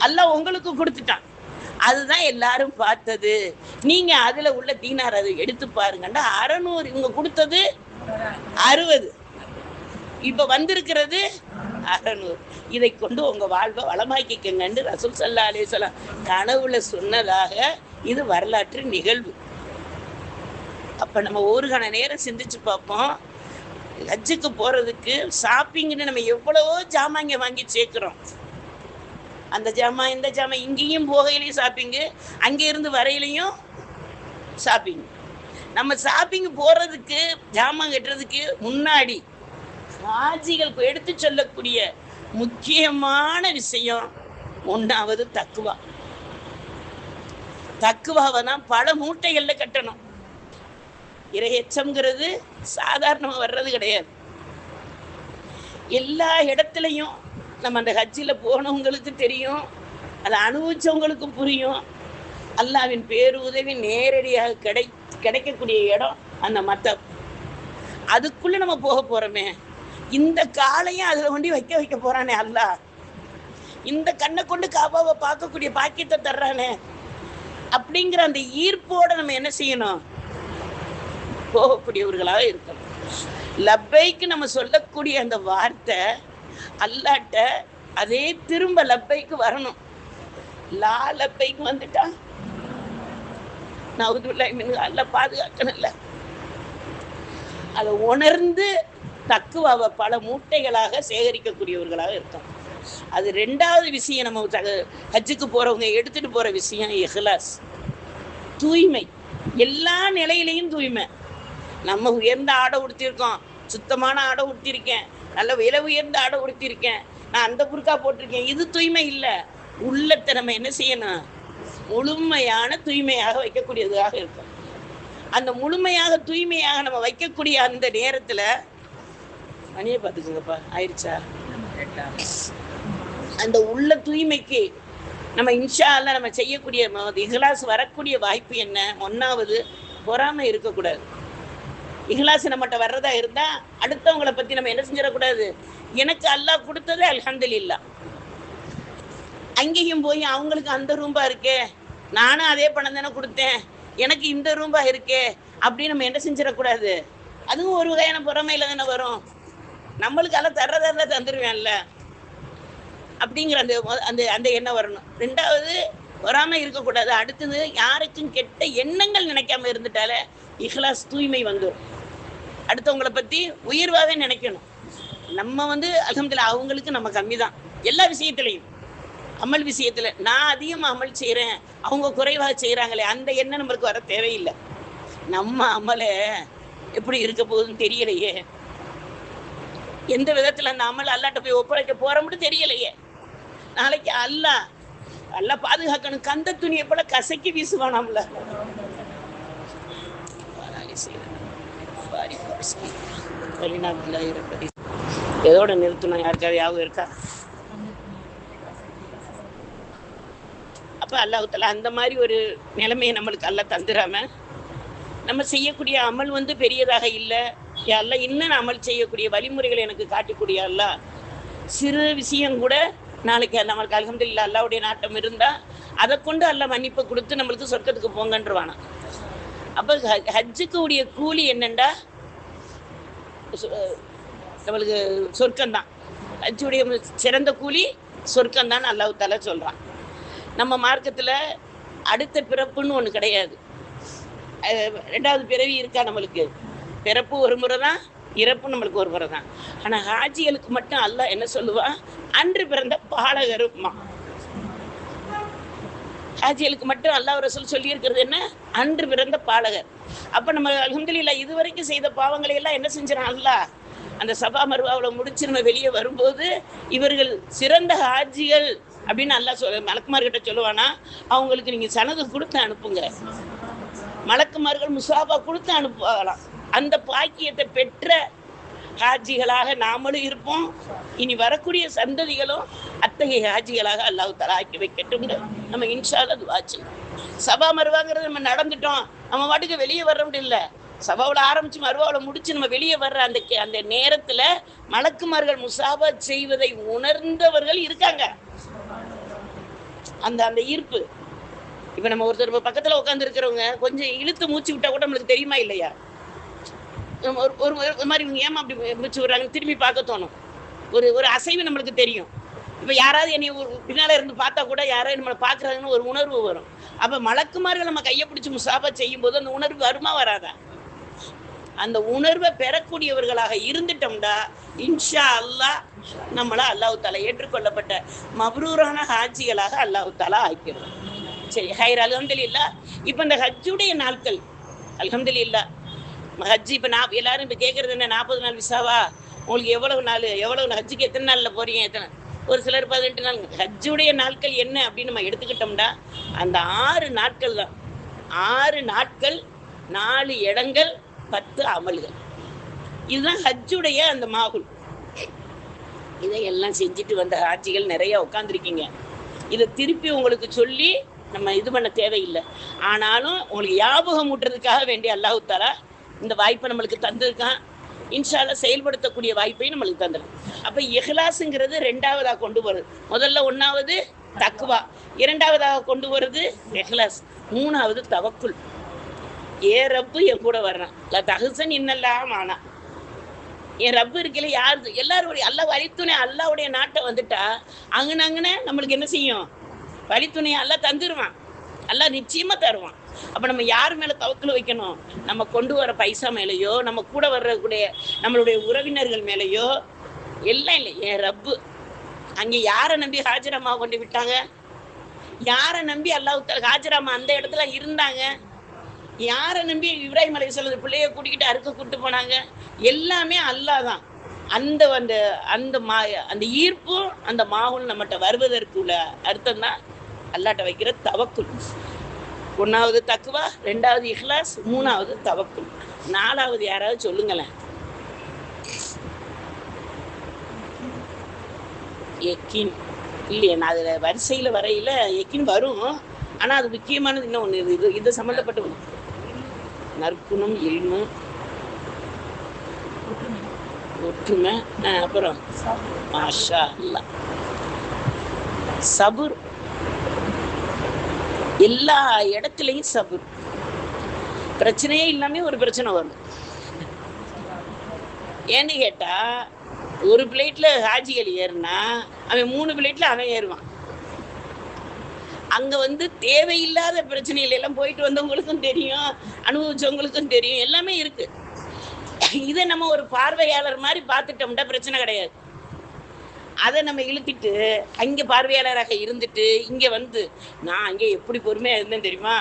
அல்லாஹ் உங்களுக்கு கொடுத்துட்டான். அதுதான் எல்லாரும் பார்த்தது. நீங்க அதுல உள்ள தீனார் அதை எடுத்து பாருங்கண்டா 600, இவங்க கொடுத்தது 60, இப்ப வந்திருக்கிறது 600. இதை கொண்டு உங்க வாழ்வை வளமாக்கிக்கங்கன்னு ரசூல் ஸல்லல்லாஹு அலைஹி வஸல்லம் கனவுல சொன்னதாக இது வரலாற்று நிகழ்வு. அப்ப நம்ம ஒரு கண நேரம் சிந்திச்சு பார்ப்போம். ஹஜ்ஜுக்கு போறதுக்கு ஷாப்பிங்னு நம்ம எவ்வளவோ ஜாமாங்க வாங்கி சேர்க்கிறோம். அந்த ஜாமான் இந்த ஜாமான், இங்கேயும் போகையிலையும் ஷாப்பிங்கு, அங்கே இருந்து வரையிலையும் ஷாப்பிங். நம்ம ஷாப்பிங் போறதுக்கு ஜாமான் கட்டுறதுக்கு முன்னாடி ஹாஜிகள் எடுத்து சொல்லக்கூடிய முக்கியமான விஷயம் 1வது தக்குவா. தக்குவாவை தான் பல மூட்டைகள்ல கட்டணும். இறையச்சம்ங்கிறது சாதாரணமாக வர்றது கிடையாது. எல்லா இடத்துலையும் நம்ம அந்த ஹஜ்ஜில் போனவங்களுக்கு தெரியும், அதை அனுபவிச்சவங்களுக்கு புரியும். அல்லாஹ்வின் பேருதவி நேரடியாக கிடைக்கக்கூடிய இடம் அந்த மத்தம். அதுக்குள்ளே நம்ம போக போகிறோமே, இந்த காலையும் அதில் கொண்டு வைக்க போகிறானே அல்லாஹ், இந்த கண்ணை கொண்டு காபாவை பார்க்கக்கூடிய பாக்கியத்தை தர்றானே அப்படிங்கிற அந்த ஈர்ப்போடு நம்ம என்ன செய்யணும்? போகக்கூடியவர்களாக இருக்கணும். லப்பைக்கு நம்ம சொல்லக்கூடிய அந்த வார்த்தை அல்லாட்ட அதே திரும்ப லப்பைக்கு வரணும். லா லப்பைக்கு வந்துட்டா நவுதுபில்லாஹி மின்ஹு, அல்லாஹ் பாதுகாக்கணும்ல. அதை உணர்ந்து தக்குவாவை பல மூட்டைகளாக சேகரிக்கக்கூடியவர்களாக இருக்கும். அது 2வது விஷயம். நம்ம ஹஜ்ஜுக்கு போறவங்க எடுத்துட்டு போற விஷயம் இஹ்லாஸ், தூய்மை. எல்லா நிலையிலையும் தூய்மை. நம்ம உயர்ந்த ஆடை உடுத்திருக்கோம், சுத்தமான ஆடை உடுத்திருக்கேன், நல்ல விலை உயர்ந்த ஆடை உடுத்திருக்கேன், நான் அந்த புர்கா போட்டிருக்கேன், இது தூய்மை இல்லை. உள்ளத்தை நம்ம என்ன செய்யணும்? முழுமையான தூய்மையாக வைக்கக்கூடியதாக இருக்கும். அந்த முழுமையாக தூய்மையாக நம்ம வைக்கக்கூடிய அந்த நேரத்தில் மணியை பார்த்துக்குங்கப்பா, ஆயிடுச்சா? அந்த உள்ள தூய்மைக்கு நம்ம இன்ஷா அல்லாஹ் நம்ம செய்யக்கூடிய இஹ்லாஸ் வரக்கூடிய வாய்ப்பு என்ன? 1வது பொறாமை இருக்கக்கூடாது. இஹ்லாஸ் நம்மகிட்ட வர்றதா இருந்தா அடுத்தவங்களை பத்தி நம்ம என்ன செஞ்சிடக்கூடாது? எனக்கு அல்லாஹ் கொடுத்தது அல்ஹம்துலில்லாஹ், அங்கேயும் போய் அவங்களுக்கு அந்த ரூம்பா இருக்கே, நானும் அதே பணம் தானே கொடுத்தேன், எனக்கு இந்த ரூம்பா இருக்கே அப்படின்னு நம்ம என்ன செஞ்சிடக்கூடாது. அதுவும் ஒரு வகையான பொறாமையில தானே வரும். நம்மளுக்கு எல்லாம் தர்றதா தந்துருவேன்ல அப்படிங்கிற அந்த அந்த அந்த எண்ணம் வரணும். 2வது பொறாமை இருக்கக்கூடாது. அடுத்தது யாருக்கும் கெட்ட எண்ணங்கள் நினைக்காம இருந்துட்டாலே இஹ்லாஸ் தூய்மை வந்துடும். அடுத்தவங்களை பற்றி உயர்வாகவே நினைக்கணும். நம்ம அல்ஹம்துலில்லாஹ் அவங்களுக்கு நம்ம கம்மி தான் எல்லா விஷயத்துலையும். அமல் விஷயத்தில் நான் அதிகமாக அமல் செய்கிறேன், அவங்க குறைவாக செய்கிறாங்களே, அந்த எண்ணம் நம்மளுக்கு வர தேவையில்லை. நம்ம அமலை எப்படி இருக்க போகுதுன்னு தெரியலையே, எந்த விதத்தில் அந்த அமல் அல்லாட்ட போய் ஒப்படைக்க போகிறோம்னு தெரியலையே. நாளைக்கு அல்லாஹ் பாதுகாக்கணும். கந்த துணியை போல கசக்கி வீசுவானாம்ல. எதோட நிறுத்தணும்? யாருக்காவது ஞாபகம் இருக்கா? அப்போ அல்லாஹ் தஆலா அந்த மாதிரி ஒரு நிலைமையை நம்மளுக்கு அல்லாஹ் தந்துடாம, நம்ம செய்யக்கூடிய அமல் பெரியதாக இல்லை, அல்லாஹ் இன்னும் அமல் செய்யக்கூடிய வழிமுறைகளை எனக்கு காட்டக்கூடிய அல்லாஹ், சிறு விஷயம் கூட நாளைக்கு நம்மளுக்கு அல்ஹம்துலில்லாஹ் அல்லாஹ்வுடைய நாட்டம் இருந்தால் அதை கொண்டு அல்லாஹ் மன்னிப்பு கொடுத்து நம்மளுக்கு சொர்க்கத்துக்கு போங்கன்றவானா. அப்போ ஹஜ்ஜுக்கு உடைய கூலி என்னண்டா நம்மளுக்கு சொர்க்கம்தான். ஹஜ்ஜுடைய சிறந்த கூலி சொர்க்கம்தான் அல்லாஹ் தஆலா சொல்கிறான். நம்ம மார்க்கத்தில் அடுத்த பிறப்புன்னு ஒன்று கிடையாது. 2வது பிறவி இருக்கா நம்மளுக்கு? பிறப்பு ஒரு முறை தான், இறப்பு நம்மளுக்கு ஒரு முறை தான். ஆனால் ஹாஜிகளுக்கு மட்டும் அல்லாஹ் என்ன சொல்லுவான்? அன்று பிறந்த பாலகருமா. ஹாஜிகளுக்கு மட்டும் அல்லாஹ் ரசூல் சொல்லியிருக்கிறது என்ன? அன்று பிறந்த பாலகர். அப்போ நம்ம அல்ஹம்துலில்லாஹ் இதுவரைக்கும் செய்த பாவங்களை எல்லாம் என்ன செஞ்சிடான் அல்லாஹ்? அந்த சபா மர்வாவில் முடிச்சு நம்ம வெளியே வரும்போது இவர்கள் சிறந்த ஹாஜிகள் அப்படின்னு அல்லா மலக்குமார்கிட்ட சொல்லுவானா, அவங்களுக்கு நீங்க சனது கொடுத்து அனுப்புங்க. மலக்குமார்கள் முசாபா கொடுத்து அனுப்புவாங்களாம். அந்த பாக்கியத்தை பெற்ற ஹாஜிகளாக நாமளும் இருப்போம். இனி வரக்கூடிய சந்ததிகளும் அத்தகைய ஹாஜிகளாக அல்லாஹ் தஆலா ஆக்கி வைக்கட்டும். நம்ம இன்ஷா அல்லாஹ் துஆ செய்யணும். சபா மருவாங்கிறது நம்ம நடந்துட்டோம், நம்ம பாட்டுக்கு வெளியே வர முடியல. சபாவில் ஆரம்பிச்சு மருவாவில் முடிச்சு நம்ம வெளியே வர்ற அந்த நேரத்துல மலக்குமார்கள் முசாபா செய்வதை உணர்ந்தவர்கள் இருக்காங்க. அந்த அந்த ஈர்ப்பு. இப்ப நம்ம ஒருத்தர் பக்கத்துல உட்கார்ந்து இருக்கிறவங்க கொஞ்சம் இழுத்து மூச்சு விட்டா கூட நம்மளுக்கு தெரியுமா இல்லையா? ஒரு மாதிரி இவங்க ஏமா அப்படி மூச்சு விடுறாங்க திரும்பி பார்க்க தோணும். ஒரு அசைவு நம்மளுக்கு தெரியும். இப்போ யாராவது என்னை பின்னால இருந்து பார்த்தா கூட யாராவது நம்மளை பார்க்குறாங்கன்னு ஒரு உணர்வு வரும். அப்போ மலக்குமார்கள் நம்ம கையை பிடிச்சி முசாபா செய்யும் போது அந்த உணர்வு வருமா வராதா? அந்த உணர்வை பெறக்கூடியவர்களாக இருந்துட்டோம்டா இன்ஷா அல்லாஹ் நம்மளை அல்லாஹ் தஆலா ஏற்றுக்கொள்ளப்பட்ட மப்ரூரான ஹாஜிகளாக அல்லாஹ் தஆலா ஆக்கிடுவோம். சரி, ஹைர் அல்ஹம்துலில்லாஹ். இப்போ இந்த ஹஜ்ஜுடைய நாட்கள் அல்ஹம்துலில்லாஹ் ஹஜ்ஜி இப்போ எல்லாரும் இப்போ கேட்குறது என்ன, 40 நாள் விசாவா? உங்களுக்கு எவ்வளவு ஹஜ்ஜுக்கு எத்தனை நாளில் போறீங்க? எத்தனை? ஒரு சிலர் 18 நாள். ஹஜ்ஜுடைய நாட்கள் என்ன அப்படின்னு நம்ம எடுத்துக்கிட்டோம்னா அந்த 6 நாட்கள் தான். 6 நாட்கள், 4 இடங்கள், 10 அமல்கள். இதுதான் ஹஜ்ஜுடைய அந்த மாகுல். இதையெல்லாம் செஞ்சுட்டு வந்த ஹாஜிகள் நிறைய உட்காந்துருக்கீங்க. இதை திருப்பி உங்களுக்கு சொல்லி நம்ம இது பண்ண தேவையில்லை. ஆனாலும் உங்களுக்கு ஞாபகம் ஊட்டுறதுக்காக வேண்டிய அல்லாஹ் தஆலா இந்த வாய்ப்பை நம்மளுக்கு தந்திருக்கான். இன்ஷா அல்லாஹ் செயல்படுத்தக்கூடிய வாய்ப்பையும் நம்மளுக்கு தந்துடும். அப்போ இஹ்லாஸுங்கிறது 2வதாக கொண்டு வருது. முதல்ல 1வது தக்வா, 2வதாக கொண்டு வருது இஹ்லாஸ், 3வது தவக்குல். ரப்பு என் கூட வர்றான், தகுசன் இன்னெல்லாம் ஆனா என் ரப்பு இருக்கல யாரு எல்லாரும் அல்லா வழித்துணை அல்லாவுடைய நாட்டை வந்துட்டா அங்கனே நம்மளுக்கு என்ன செய்யும்? வழித்துணையை அல்லா தந்துடுவான், அல்லா நிச்சயமா தருவான். அப்ப நம்ம யார் மேல தவக்குல வைக்கணும்? நம்ம கொண்டு வர பைசா மேலேயோ, நம்ம கூட வர்றக்கூடிய நம்மளுடைய உறவினர்கள் மேலேயோ எல்லாம் இல்லை. என் ரப்பு அங்கே யாரை நம்பி ஹாஜிராமா கொண்டு விட்டாங்க? யாரை நம்பி அல்லாஹ் ஹாஜிராமா அந்த இடத்துல இருந்தாங்க? யாரை நம்பி இப்ராஹிம் அலைஹிஸ்ஸலாம் பிள்ளைய கூட்டிக்கிட்டு அறுக்க கூட்டு போனாங்க? எல்லாமே அல்லாஹ் தான். அந்த அந்த அந்த அந்த ஈர்ப்பும் அந்த மாகுல் நம்மகிட்ட வருவதற்கு உள்ள அர்த்தம் தான் அல்லாட்ட வைக்கிற தவக்குல். 1வது தக்வா, 2வது இஹ்லாஸ், 3வது தவக்குல். 4வது யாராவது சொல்லுங்களேன்? யக்கீன் இல்லையே. நான் அதில் வரிசையில் வரையில யக்கீன் வரும். ஆனால் அது முக்கியமானது இன்னும் ஒன்று, இது சம்மந்தப்பட்ட ஒன்று. நற்குணம், இல்மு, ஒற்றுமை, அப்புறம் மாஷா அல்லாஹ் சபுர். எல்லா இடத்துலையும் சபுர். பிரச்சனையே இல்லாம ஒரு பிரச்சனை வரும். ஏன்னு கேட்டா ஒரு பிளேட்ல ஹாஜிகள் ஏறுனா அவன் 3 பிளேட்ல அவன் ஏறுவான். அங்க தேவையில்லாத பிரச்சனைகள் எல்லாம் போயிட்டு வந்தவங்களுக்கும் தெரியும், அனுபவிச்சவங்களுக்கும் தெரியும், எல்லாமே இருக்கு. இதை நம்ம ஒரு பார்வையாளர் மாதிரி பார்த்துட்டோம்னா பிரச்சனை கிடையாது. அதை நம்ம இழுத்துட்டு அங்கே பார்வையாளராக இருந்துட்டு இங்கே நான் அங்கே எப்படி பொறுமையாக இருந்தேன் தெரியுமா?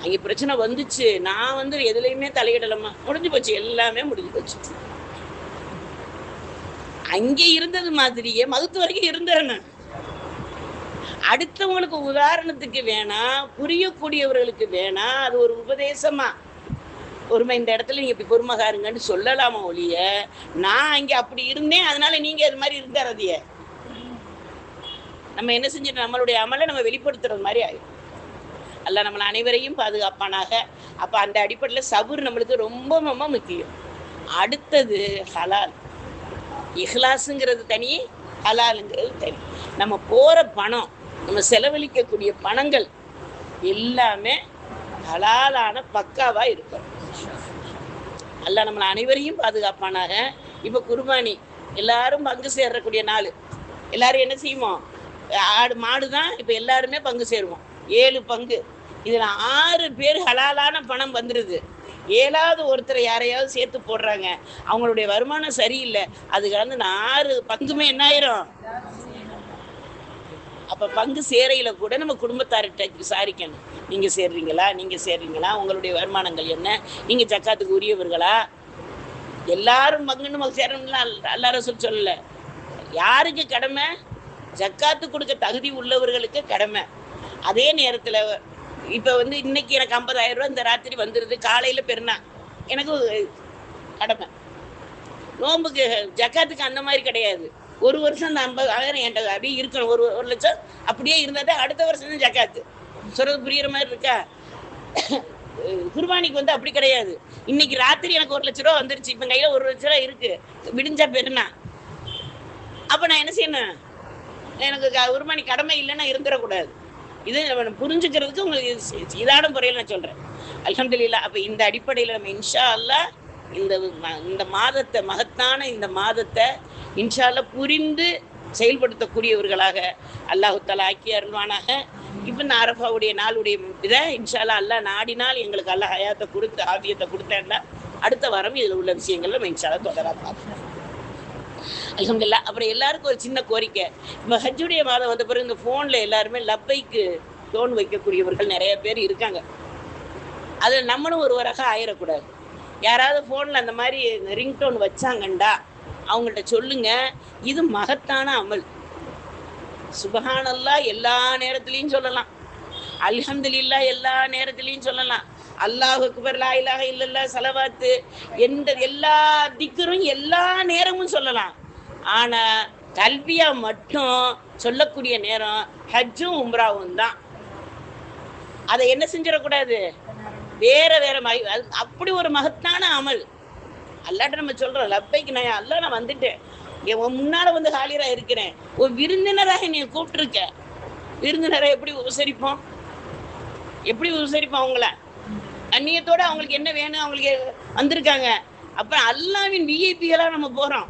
அங்கே பிரச்சனை வந்துச்சு, நான் எதுலையுமே தலையிடலாமா? முடிஞ்சு போச்சு, எல்லாமே முடிஞ்சு போச்சு. அங்கே இருந்தது மாதிரியே மகுத்து வரைக்கும் இருந்தேன் நான். அடுத்தவங்களுக்கு உதாரணத்துக்கு வேணா, புரியக்கூடியவர்களுக்கு வேணா, அது ஒரு உபதேசமா பொறுமை இந்த இடத்துல நீங்க இப்படி பொறுமைகாருங்கன்னு சொல்லலாமா ஒழிய நான் அங்க அப்படி இருந்தேன் அதனால நீங்க அது மாதிரி இருந்தாரதிய நம்ம என்ன செஞ்சிட்டு நம்மளுடைய அமலை நம்ம வெளிப்படுத்துறது மாதிரி ஆயிடும். அல்ல நம்மளை அனைவரையும் பாதுகாப்பானாக. அப்ப அந்த அடிப்படையில் சபுர் நம்மளுக்கு ரொம்ப ரொம்ப முக்கியம். அடுத்தது ஹலால். இஹ்லாஸுங்கிறது தனி, ஹலாலுங்கிறது தனி. நம்ம போற பணம், நம்ம செலவழிக்கக்கூடிய பணங்கள் எல்லாமே ஹலாலான பக்காவா இருக்கும். அல்லாஹ் நம்மளை அனைவரையும் பாதுகாப்பானாக. இப்போ குர்பானி எல்லாரும் பங்கு சேரக்கூடிய நாள். எல்லாரும் என்ன செய்வோம்? ஆடு மாடு தான் இப்போ எல்லாருமே பங்கு சேருவோம். 7 பங்கு. இதில் 6 பேர் ஹலாலான பணம் வந்துடுது. 7வது ஒருத்தரை யாரையாவது சேர்த்து போடுறாங்க, அவங்களுடைய வருமானம் சரியில்லை, அதுக்கு 6 பங்குமே என்ன ஆயிரும்? அப்போ பங்கு சேரையில கூட நம்ம குடும்பத்தார்கிட்ட விசாரிக்கணும். நீங்க சேர்றீங்களா, உங்களுடைய வருமானங்கள் என்ன, நீங்க ஜக்காத்துக்கு உரியவர்களா? எல்லாரும் பங்குன்னு நம்ம சேரணும்னா அல்லாஹ் ரசூல் சொல்லல. யாருக்கு கடமை? ஜக்காத்து கொடுக்க தகுதி உள்ளவர்களுக்கு கடமை. அதே நேரத்தில் இப்போ இன்னைக்கு எனக்கு 50,000 ரூபா இந்த ராத்திரி வந்துடுது, காலையில் பெருனா எனக்கு கடமை. நோம்புக்கு ஜக்காத்துக்கு அந்த மாதிரி கிடையாது. ஒரு வருஷம் அந்த 50,000 என்கிட்ட அப்படியே இருக்கணும். ஒரு லட்சம் அப்படியே இருந்தால் தான் அடுத்த வருஷம் தான் ஜக்காத்து. சொல்றது புரியுற மாதிரி இருக்கா? குர்பானிக்கு அப்படி கிடையாது. இன்னைக்கு ராத்திரி எனக்கு 1 லட்ச ரூபா வந்துருச்சு, இப்போ கையில் 1 லட்ச ரூபா இருக்கு, விடிஞ்சா பெருனா. அப்போ நான் என்ன செய்யணும்? எனக்கு குர்பானி கடமை இல்லைன்னா இருந்துடக்கூடாது. இது புரிஞ்சுக்கிறதுக்கு உங்களுக்கு இதான முறையில் நான் சொல்கிறேன். அல்ஹம்துலில்லாஹ். அப்போ இந்த அடிப்படையில் நம்ம இன்ஷா அல்லாஹ் இந்த மாதத்தை, மகத்தான இந்த மாதத்தை இன்ஷா அல்லாஹ் புரிந்து செயல்படுத்தக்கூடியவர்களாக அல்லாஹு தஆலா ஆக்கி அருள்வானாக. இப்போ இந்த அரஃபாவுடைய நாளுடைய இதை இன்ஷா அல்லாஹ் அல்லாஹ் நாடினால் எங்களுக்கு அல்லாஹ் ஹயாத்தை கொடுத்து ஆபியத்தை கொடுத்தேன்னா அடுத்த வாரம் இதில் உள்ள விஷயங்கள் நம்ம இன்ஷா அல்லாஹ் தொடராக பார்ப்போம். அல்ஹம்துலில்லாஹ். அப்புறம் எல்லாருக்கும் ஒரு சின்ன கோரிக்கை. இப்போ ஹஜ்ஜுடைய மாதம் வந்த பிறகு இந்த ஃபோனில் எல்லாருமே லப்பைக்கு டோன் வைக்கக்கூடியவர்கள் நிறைய பேர் இருக்காங்க. அதில் நம்மளும் ஒருவராக ஆயிடக்கூடாது. யாராவது ஃபோனில் அந்த மாதிரி ரிங்டோன் வச்சாங்கண்டா அவங்கள்ட்ட சொல்லுங்க, இது மகத்தான அமல். சுபஹானல்லாஹ் எல்லா நேரத்துலையும் சொல்லலாம், அல்ஹம்துலில்லாஹ் எல்லா நேரத்துலையும் சொல்லலாம், அல்லாஹ் அக்பர், லா இலாஹ இல்லல்லாஹ், ஸலவாத்து, எல்லா திக்ரும் எல்லா நேரமும் சொல்லலாம். ஆனால் கல்வியா மட்டும் சொல்லக்கூடிய நேரம் ஹஜ்ஜும் உம்ராவும் தான். அதை என்ன செஞ்சிடக்கூடாது, வேற அப்படி ஒரு மகத்தான அமல். அல்லாட்ட நம்ம சொல்றோம், லப்பைக்கு நான் அல்லா நான் வந்துட்டேன், உன் முன்னால ஹாலிரா இருக்கிறேன், ஒரு விருந்தினராக என்னை கூப்பிட்டுருக்க. விருந்தினரை எப்படி உபசரிப்போம்? அவங்கள அந்நியத்தோட அவங்களுக்கு என்ன வேணும், அவங்களுக்கு வந்திருக்காங்க. அப்ப அல்லாவின் விஐபிகளா நம்ம போறோம்.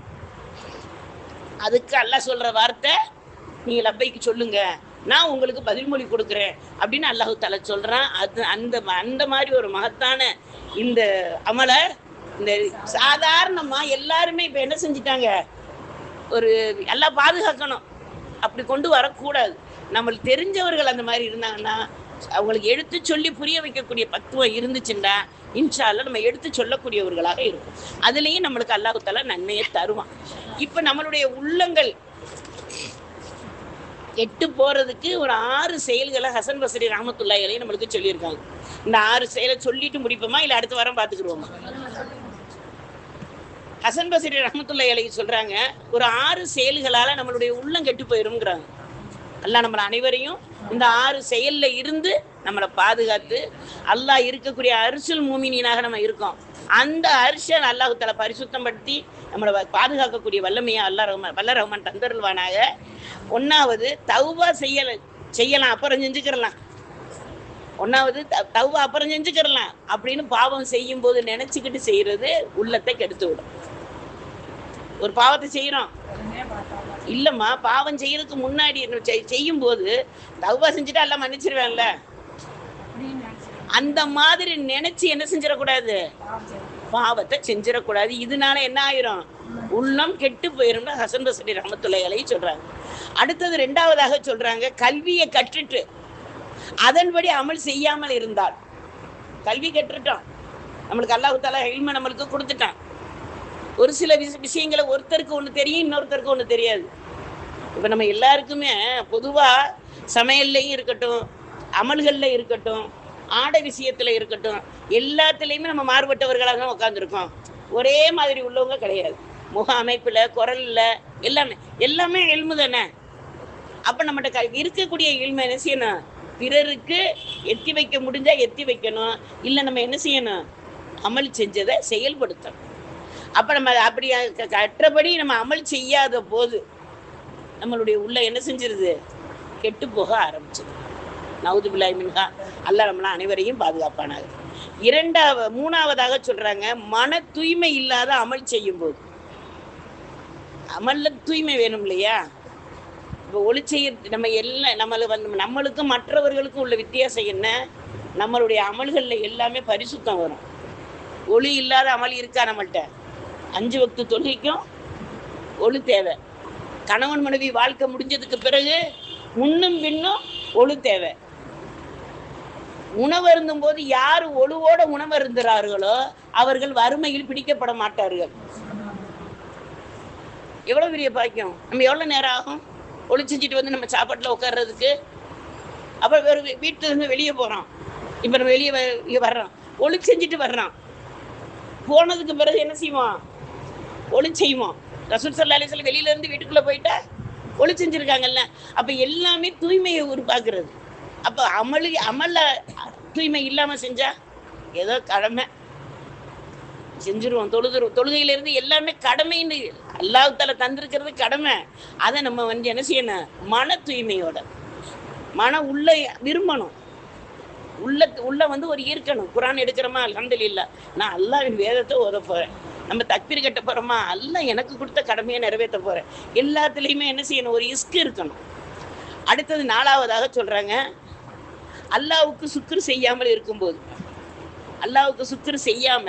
அதுக்கு அல்லாஹ் சொல்ற வார்த்தை, நீங்க லப்பைக்கு சொல்லுங்க, நான் உங்களுக்கு பதில்மொழி கொடுக்குறேன் அப்படின்னு அல்லாஹு தஆலா சொல்றான். அது அந்த மாதிரி ஒரு மகத்தான இந்த அமலை இந்த சாதாரணமா எல்லாருமே இப்ப என்ன செஞ்சிட்டாங்க, ஒரு எல்லாம் பாதுகாக்கணும், அப்படி கொண்டு வரக்கூடாது. நம்மளுக்கு தெரிஞ்சவர்கள் அந்த மாதிரி இருந்தாங்கன்னா அவங்களுக்கு எடுத்து சொல்லி புரிய வைக்கக்கூடிய பக்குவம் இருந்துச்சுன்னா இன்ஷா அல்லாஹ் நம்ம எடுத்து சொல்லக்கூடியவர்களாக இருக்கும். அதுலேயும் நம்மளுக்கு அல்லாஹ் தஆலா நன்மையை தருவான். இப்போ நம்மளுடைய உள்ளங்கள் எட்டு போறதுக்கு ஒரு 6 செயல்களை ஹசன் பஸ்ரி ரஹ்மத்துல்லாஹி அலைஹி நம்மளுக்கு சொல்லியிருக்காங்க. இந்த 6 செயலை சொல்லிட்டு முடிப்போமா இல்லை அடுத்த வாரம் பார்த்துக்கிடுவோமா? ஹசன் பஸ்ரி ரஹ்மத்துல்லாஹி அலைஹி சொல்றாங்க, ஒரு 6 செயல்களால நம்மளுடைய உள்ளம் கெட்டு போயிருங்கிறாங்க. அல்லாஹ் நம்மளை அனைவரையும் இந்த 6 செயல்ல இருந்து நம்மளை பாதுகாத்து, அல்லாஹ் இருக்கக்கூடிய அர்ஷுல் மூமினீனாக நம்ம இருக்கோம். அந்த அர்ஷை அல்லாஹ் தஆலா பரிசுத்தம் படுத்தி நம்மளை பாதுகாக்கக்கூடிய வல்லமையா வல்ல ரஹ்மான் தந்தருள்வானாக. 1வது தௌபா செய்யலாம், அப்புறம் செஞ்சுக்கிறலாம். 1வது தௌபா அப்புறம் செஞ்சுக்கிறலாம் அப்படின்னு பாவம் செய்யும் போது நினைச்சுக்கிட்டு செய்யறது உள்ளத்தை கெடுத்து விடும். ஒரு பாவத்தை செய்யறோம் இல்லம்மா, பாவம் செய்யறதுக்கு முன்னாடி செய்யும் போது தௌபா செஞ்சுட்டு எல்லாம் மன்னிச்சிருவேன்ல, அந்த மாதிரி நினைச்சு என்ன செஞ்சிடக்கூடாது, பாவத்தை செஞ்சிடக்கூடாது. இதனால என்ன ஆயிரும், உள்ளம் கெட்டு போயிரும். ஹசன் பஸ்ரி ரஹ்மத்துல்லாஹி அலைஹி சொல்றாங்க. அடுத்தது 2வதாக சொல்றாங்க, கல்வியை கற்றுட்டு அதன்படி அமல் செய்யாமல் இருந்தால். கல்வி கற்றுட்டோம், நம்மளுக்கு அல்லாஹ் தஆலா இல்ம நம்மளுக்கு கொடுத்துட்டான். ஒரு சில விஷயங்களை ஒருத்தருக்கு ஒன்று தெரியும், இன்னொருத்தருக்கு ஒன்று தெரியாது. இப்போ நம்ம எல்லாருக்குமே பொதுவாக சமையல்லையும் இருக்கட்டும், அமல்களில் இருக்கட்டும், ஆடை விஷயத்தில் இருக்கட்டும், எல்லாத்துலேயுமே நம்ம மாறுபட்டவர்களாக தான் உட்காந்துருக்கோம். ஒரே மாதிரி உள்ளவங்க கிடையாது. முக அமைப்பில், குரலில், எல்லாமே இல்மு தானே. அப்போ நம்மகிட்ட இருக்கக்கூடிய இல்ம என்ன செய்யணும், பிறருக்கு எத்தி வைக்க முடிஞ்சால் எத்தி வைக்கணும், இல்லை நம்ம என்ன செய்யணும், அமல் செஞ்சதை செயல்படுத்தணும். அப்போ நம்ம அப்படி கற்றபடி நம்ம அமல் செய்யாத போது நம்மளுடைய உள்ள என்ன செஞ்சிருது, கெட்டு போக ஆரம்பிச்சது. நவுது பில்லாஹி மின்ஹா. அல்லாஹ் நம்மள அனைவரையும் பாதுகாப்பானாங்க. 3வதாக சொல்றாங்க, மன தூய்மை இல்லாத அமல் செய்யும் போது. அமல்ல தூய்மை வேணும் இல்லையா? இப்போ ஒளி செய்ய நம்ம எல்லாம் நம்மளுக்கும் மற்றவர்களுக்கும் உள்ள வித்தியாசம் என்ன, நம்மளுடைய அமல்களில் எல்லாமே பரிசுத்தம் வரும். ஒளி இல்லாத அமல் இருக்கா நம்மள்கிட்ட? 5 வக்து தொழுகைக்கும் ஒளி தேவை. கணவன் மனைவி வாழ்க்கை முடிஞ்சதுக்கு பிறகு முன்னும் பின்னும் ஒளி தேவை. உணவருந்தும் போது யார் ஒழுவோட உணவருந்துறார்களோ அவர்கள் வறுமையில் பிடிக்கப்பட மாட்டார்கள். எவ்வளவு பெரிய பாக்கியம். நம்ம எவ்வளவு நேரம் ஆகும், ஒளி செஞ்சுட்டு வந்து நம்ம சாப்பாட்டில் உட்கார்றதுக்கு. அப்போ ஒரு வீட்டில் இருந்து வெளியே போகிறோம், இப்போ நம்ம வெளியே வர்றோம், ஒளி செஞ்சுட்டு வர்றோம். போனதுக்கு பிறகு என்ன செய்வோம்? ஒளி செய்வோம். ரசூல் ஸல்லல்லாஹு அலைஹி வஸல்லம் வெளியில இருந்து வீட்டுக்குள்ளே போயிட்டா ஒளி செஞ்சுருக்காங்கல்ல. அப்போ எல்லாமே தூய்மையை உருவாக்குறது. அப்போ அமல்ல தூய்மை இல்லாமல் செஞ்சா ஏதோ கடமை செஞ்சிருவோம். தொழுகையிலிருந்து எல்லாமே கடமைன்னு அல்லாஹ் தஆலா தந்திருக்கிறது கடமை. அதை நம்ம என்ன செய்யணும்? மன தூய்மையோட, மன உள்ள விரும்பணும், உள்ள ஒரு ஈர்க்கணும். குர்ஆன் எடுக்கிறோமா, அல்ஹம்துலில்லாஹ் நான் அல்லாஹ்வின் வேதத்தை ஓத போறேன், நம்ம தக்பீர் கட்ட போறோமா, அல்லாஹ் எனக்கு கொடுத்த கடமையை நிறைவேற்ற போறேன். எல்லாத்துலேயுமே என்ன செய்யணும்? ஒரு இஸ்க் இருக்கணும். அடுத்தது 4வதாக சொல்றாங்க, அல்லாஹ்வுக்கு சுக்ர் செய்யாமல் இருக்கும்போது, அல்லாஹ்வுக்கு சுக்ர் செய்யாம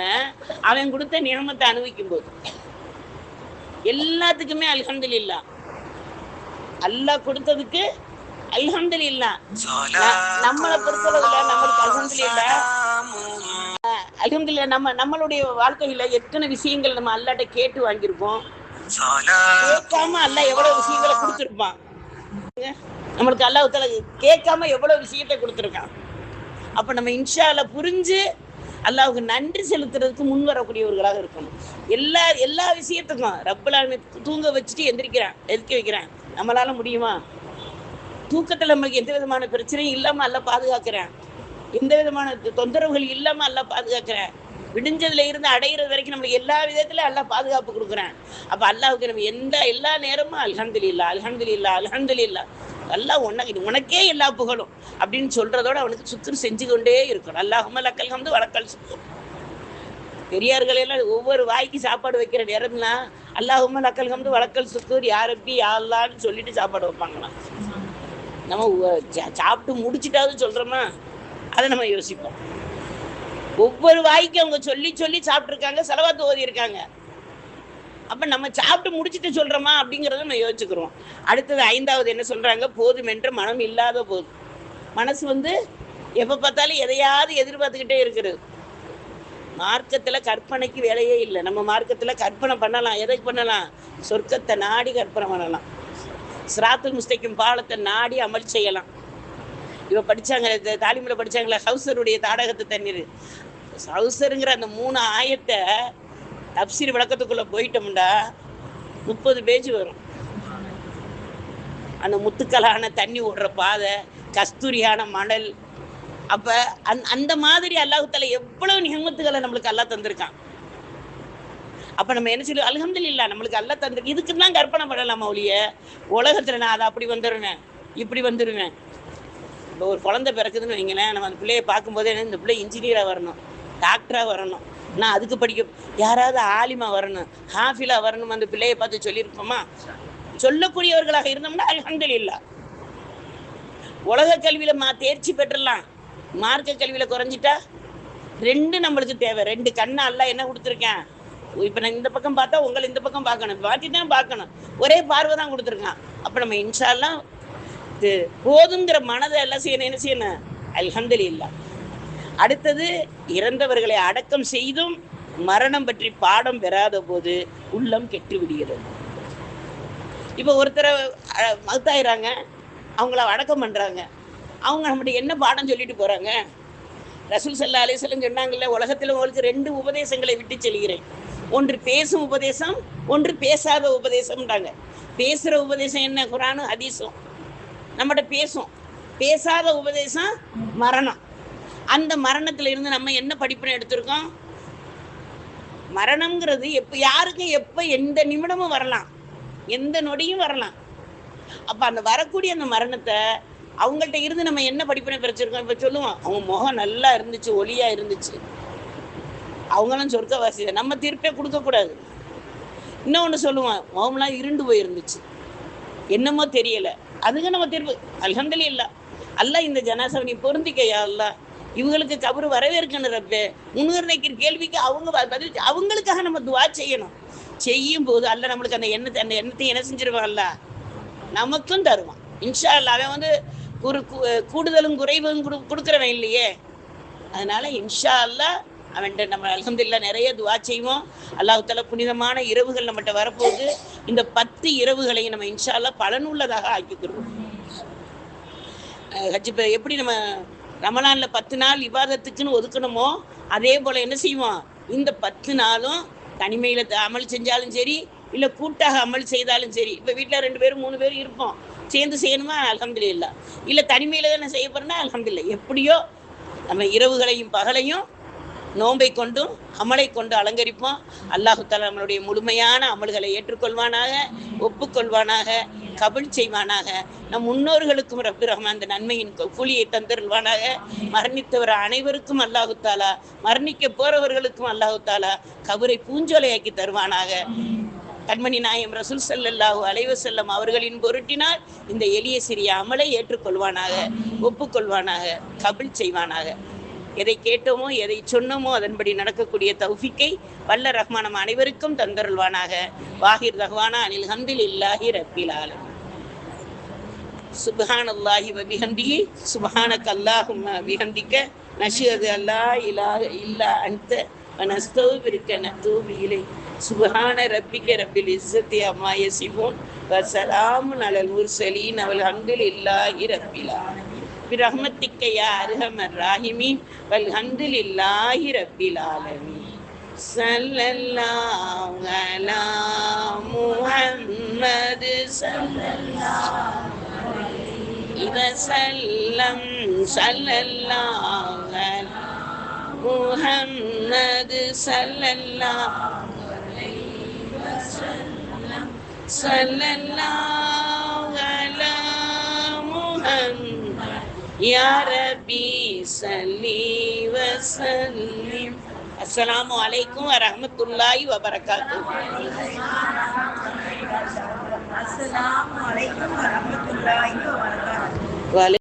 அவன் கொடுத்த நியமத்தை அனுபவிக்கும் போது, எல்லாத்துக்குமே அல்ஹம்துலில்லாஹ், அல்லாஹ் கொடுத்ததுக்கு அல்ஹம்துலில்லாஹ். நம்மளை பொறுத்தளவுல நம்மளுக்கு அல்ஹம்துலில்லாஹ் நம்மளுடைய வாழ்க்கையில எத்தனை விஷயங்கள் நம்ம அல்லாஹ்ட்ட கேட்டு வாங்கியிருக்கோம். கேட்காம அல்லாஹ் எவ்வளவு விஷயங்களை கொடுத்துருப்பான். நம்மளுக்கு அல்லாஹ் தஆலா கேட்காம எவ்வளவு விஷயத்தை கொடுத்துருக்கான். அப்ப நம்ம இன்ஷா அல்லாஹ் புரிஞ்சு அல்லாஹ்வுக்கு நன்றி செலுத்துறதுக்கு முன் வரக்கூடியவர்களாக இருக்கணும். எல்லா விஷயத்துக்கும் ரப்பல் ஆலமீன் தூங்க வச்சுட்டு எந்திரிக்க வைக்கிறேன், நம்மளால முடியுமா? தூக்கத்தில் நம்மளுக்கு எந்த விதமான பிரச்சனையும் இல்லாமல் அல்லாஹ் பாதுகாக்கிறேன், எந்த விதமான தொந்தரவுகள் இல்லாமல் அல்லாஹ் பாதுகாக்கிறேன், விடிஞ்சதுல இருந்து அடையிறது வரைக்கும் நம்மளுக்கு எல்லா விதத்திலும் அல்லாஹ் பாதுகாப்பு கொடுக்குறேன். அப்போ அல்லாஹ்வுக்கு நம்ம எல்லா நேரமும் அல்ஹம்துலில்லாஹ் அல்ஹம்துலில்லாஹ் அல்ஹம்துலில்லாஹ், அல்லாஹ் உனக்கே எல்லா புகழும் அப்படின்னு சொல்றதோட அவனுக்கு சுக்ர் செஞ்சு கொண்டே இருக்கணும். அல்லாஹும்ம லக்கல் ஹம்து வலக்கல் சுக்ர். பெரியார்கள் எல்லாம் ஒவ்வொரு வாய்க்கு சாப்பாடு வைக்கிற நேரம்லாம் அல்லாஹும்ம லக்கல் ஹம்து வலக்கல் சுக்ர் யா ரப்பி யா அல்லாஹ்னு சொல்லிட்டு சாப்பாடு வைப்பாங்களாம். நம்ம சாப்பிட்டு முடிச்சுட்டாவது சொல்றோமா, அதை நம்ம யோசிப்போம். ஒவ்வொரு வாய்க்கு அவங்க சொல்லி சொல்லி சாப்பிட்ருக்காங்க, ஸலவாத் ஓதி இருக்காங்க. அப்போ நம்ம சாப்பிட்டு முடிச்சுட்டு சொல்கிறோமா அப்படிங்கிறத நம்ம யோசிச்சுக்கிறோம். அடுத்தது 5வது என்ன சொல்கிறாங்க? போதும் என்ற மனம் இல்லாத போது, மனசு எப்போ பார்த்தாலும் எதையாவது எதிர்பார்த்துக்கிட்டே இருக்கிறது. மார்க்கத்தில் கற்பனைக்கு வேலையே இல்லை. நம்ம மார்க்கத்தில் கற்பனை பண்ணலாம். எதை பண்ணலாம்? சொர்க்கத்தை நாடி கற்பனை பண்ணலாம், சிராத்துல் முஸ்தகிம் பாலத்தை நாடி அமல் செய்யலாம். இவ படித்தாங்க, தாலிமில் படித்தாங்களே, ஹவுசருடைய தாடகத்து தண்ணீர். ஹவுசருங்கிற அந்த 3 ஆயத்தை தப்சீர் விளக்கத்துக்குள்ளே போயிட்டோம்டா 30 பேஜ் வரும். அந்த முத்துக்களான தண்ணி ஓடுற பாதை, கஸ்தூரியான மணல். அப்போ அந்த மாதிரி அல்லாஹ் தஆலா எவ்வளவு நிஹமத்துகளை நம்மளுக்கு அல்லாஹ் தந்திருக்கான். அப்போ நம்ம என்ன சொல்லி அல்ஹம்துலில்லாஹ் நம்மளுக்கு அல்லாஹ் தந்திருக்கு. இதுக்கு தான் கற்பனை பண்ணலாமா ஒழிய உலகத்தில் நான் அதை அப்படி வந்துடுவேன் இப்படி வந்துடுவேன். இப்போ ஒரு குழந்தை பிறக்குதுன்னு வைங்களேன், நம்ம அந்த பிள்ளையை பார்க்கும்போதே இந்த பிள்ளை இன்ஜினியராக வரணும், டாக்டராக வரணும், நான் அதுக்கு படிக்க, யாராவது ஆலிமா வரணும், ஹாஃபிலா வரணும், அந்த பிள்ளையை பார்த்து சொல்லியிருப்போமா? சொல்லக்கூடியவர்களாக இருந்தோம்னா அல்ஹம்துலில்லாஹ். உலக கல்வியில் தேர்ச்சி பெற்றலாம், மார்க்க கல்வியில் குறைஞ்சிட்டா 2 நம்மளுக்கு தேவை. 2 கண்ணை அல்லாஹ் என்ன கொடுத்துருக்கேன்? இப்போ நான் இந்த பக்கம் பார்த்தா உங்களை இந்த பக்கம் பார்க்கணும், பார்த்து தான் பார்க்கணும், ஒரே பார்வை தான் கொடுத்துருக்கான். அப்போ நம்ம இன்ஷா அல்லாஹ் போதுங்கிற மனதை எல்லாம் செய்யணும். என்ன செய்யணும்? அல்ஹம்துலில்லாஹ். அடுத்தது, இறந்தவர்களை அடக்கம் செய்தும் மரணம் பற்றி பாடம் பெறாத போது உள்ளம் கெட்டு விடுகிறது. இப்போ ஒருத்தரை மௌத்தாயிராங்க, அவங்கள அடக்கம் பண்ணுறாங்க, அவங்க நம்மகிட்ட என்ன பாடம் சொல்லிட்டு போகிறாங்க? ரசூல் ஸல்லல்லாஹு அலைஹி வஸல்லம் சொன்னாங்கல்ல, உலகத்தில் உங்களுக்கு 2 உபதேசங்களை விட்டு செல்கிறேன், ஒன்று பேசும் உபதேசம், ஒன்று பேசாத உபதேசம்ன்றாங்க. பேசுகிற உபதேசம் என்ன? குர்ஆனும் ஹதீஸும் நம்மகிட்ட பேசும். பேசாத உபதேசம் மரணம். அந்த மரணத்துல இருந்து நம்ம என்ன படிப்பினை எடுத்திருக்கோம்? மரணம்ங்கிறது யாருக்கும் எப்போ எந்த நிமிடமும் வரலாம், எந்த நொடியும் வரலாம். அப்போ அந்த வரக்கூடிய அந்த மரணத்தை அவங்கள்ட்ட இருந்து நம்ம என்ன படிப்பினை பெற்றிருக்கோம்? இப்போ சொல்லுவோம், அவங்க முகம் நல்லா இருந்துச்சு, ஒளியா இருந்துச்சு, அவங்களாம் சொர்க்கவாசி, நம்ம தீர்ப்பே கொடுக்கக்கூடாது. இன்னொன்று சொல்லுவோம், முகம்லாம் இருண்டு போயிருந்துச்சு, என்னமோ தெரியலை, அதுக்கு நம்ம தீர்ப்பு அல்ஹம்துலில்லாஹ். அல்லாஹ் இந்த ஜனாசாவை நீ பொருந்திக்கையா அல்லாஹ், இவங்களுக்கு கபரு வரவேற்கணும் ரப்பே, முன்னுரிமைக்கு கேள்விக்கு அவங்க பதில், அவங்களுக்காக நம்ம துவா செய்யணும். செய்யும் போது அல்லாஹ் நம்மளுக்கு அந்த எண்ணத்தை என்ன செஞ்சிருவான்? அல்லாஹ் நமக்கும் தருவான் இன்ஷா அல்லாஹ். அவன் கூடுதலும் குறைவும் கொடுக்குறவன் இல்லையே. அதனால இன்ஷா அல்லாஹ் அவன்கிட்ட நம்ம அல்ஹம்துலில்லாஹ் நிறைய துஆ செய்வோம். அல்லாஹ் தஆலா புனிதமான இரவுகள் நம்மகிட்ட வரப்போகுது. இந்த 10 இரவுகளையும் நம்ம இன்ஷா அல்லாஹ் பலனுள்ளதாக ஆக்கிக்கிறோம். ஹஜ் எப்படி நம்ம ரமலான்ல 10 நாள் இபாதத்துக்குன்னு ஒதுக்கணுமோ அதே போல என்ன செய்வோம், இந்த 10 நாளும் தனிமையில அமல் செஞ்சாலும் சரி, இல்லை கூட்டாக அமல் செய்தாலும் சரி. இப்போ வீட்டில் 2 பேரும் 3 பேரும் இருப்போம், சேர்ந்து செய்யணுமா அல்ஹம்துலில்லாஹ், இல்லை தனிமையில தானே செய்ய போறோம்னா அல்ஹம்துலில்லாஹ். எப்படியோ நம்ம இரவுகளையும் பகலையும் நோன்பை கொண்டும் அமலை கொண்டு அலங்கரிப்போம். அல்லாஹு தஆலா நம்மளுடைய முழுமையான அமல்களை ஏற்றுக்கொள்வானாக, ஒப்புக்கொள்வானாக, கபுல் செய்வானாக. நம் முன்னோர்களுக்கும் ரப்பி ரஹ்மான் அந்த நன்மையின் கூலியை தந்தருள்வானாக. மரணித்தவர் அனைவருக்கும் அல்லாஹு தஆலா, மரணிக்க போறவர்களுக்கும் அல்லாஹு தஆலா கபரை பூஞ்சோலையாக்கி தருவானாக. கண்மணி நாயம் ரசூல் ஸல்லல்லாஹு அலைஹி வஸல்லம் அவர்களின் பொருட்டினால் இந்த எளிய சிறிய அமலை ஏற்றுக்கொள்வானாக, ஒப்புக்கொள்வானாக, கபுல் செய்வானாக. எதை கேட்டோமோ எதை சொன்னோமோ அதன்படி நடக்கக்கூடிய தௌஃபீக்கை வல்ல ரஹ்மான் நம் அனைவருக்கும் தந்தருள்வானாக. வாஹிர் தஹ்வானா அனில் ஹம்துலில்லாஹி ரப்பில் ஆலமீன். சுப்ஹானல்லாஹி வ பிஹம்திஹி சுப்ஹானக அல்லாஹும்ம பிஹம்திக நஷ்ஹது அல்லா இலாஹ இல்லா அன்த வ நஸ்தக்ஃபிருக நதூபு இலைக். சுப்ஹான ரப்பிக ரப்பில் இஸ்ஸத்தி அம்மா யசிஃபூன் வ ஸலாமுன் அலல் முர்ஸலீன் வல்ஹம்துலில்லாஹி ரப்பில் ஆலமீன். برحمتك يا أرحم الراحمين والحمد لله رب العالمين. صلى الله على محمد صلى الله عليه وسلم. صلى الله على محمد صلى الله عليه وسلم. صلى الله على محمد या रब्बी सल्ली व सल्लिम. अस्सलामु अलैकुम व रहमतुल्लाहि व बरकातुहू. अस्सलामु अलैकुम व रहमतुल्लाहि व बरकातुहू.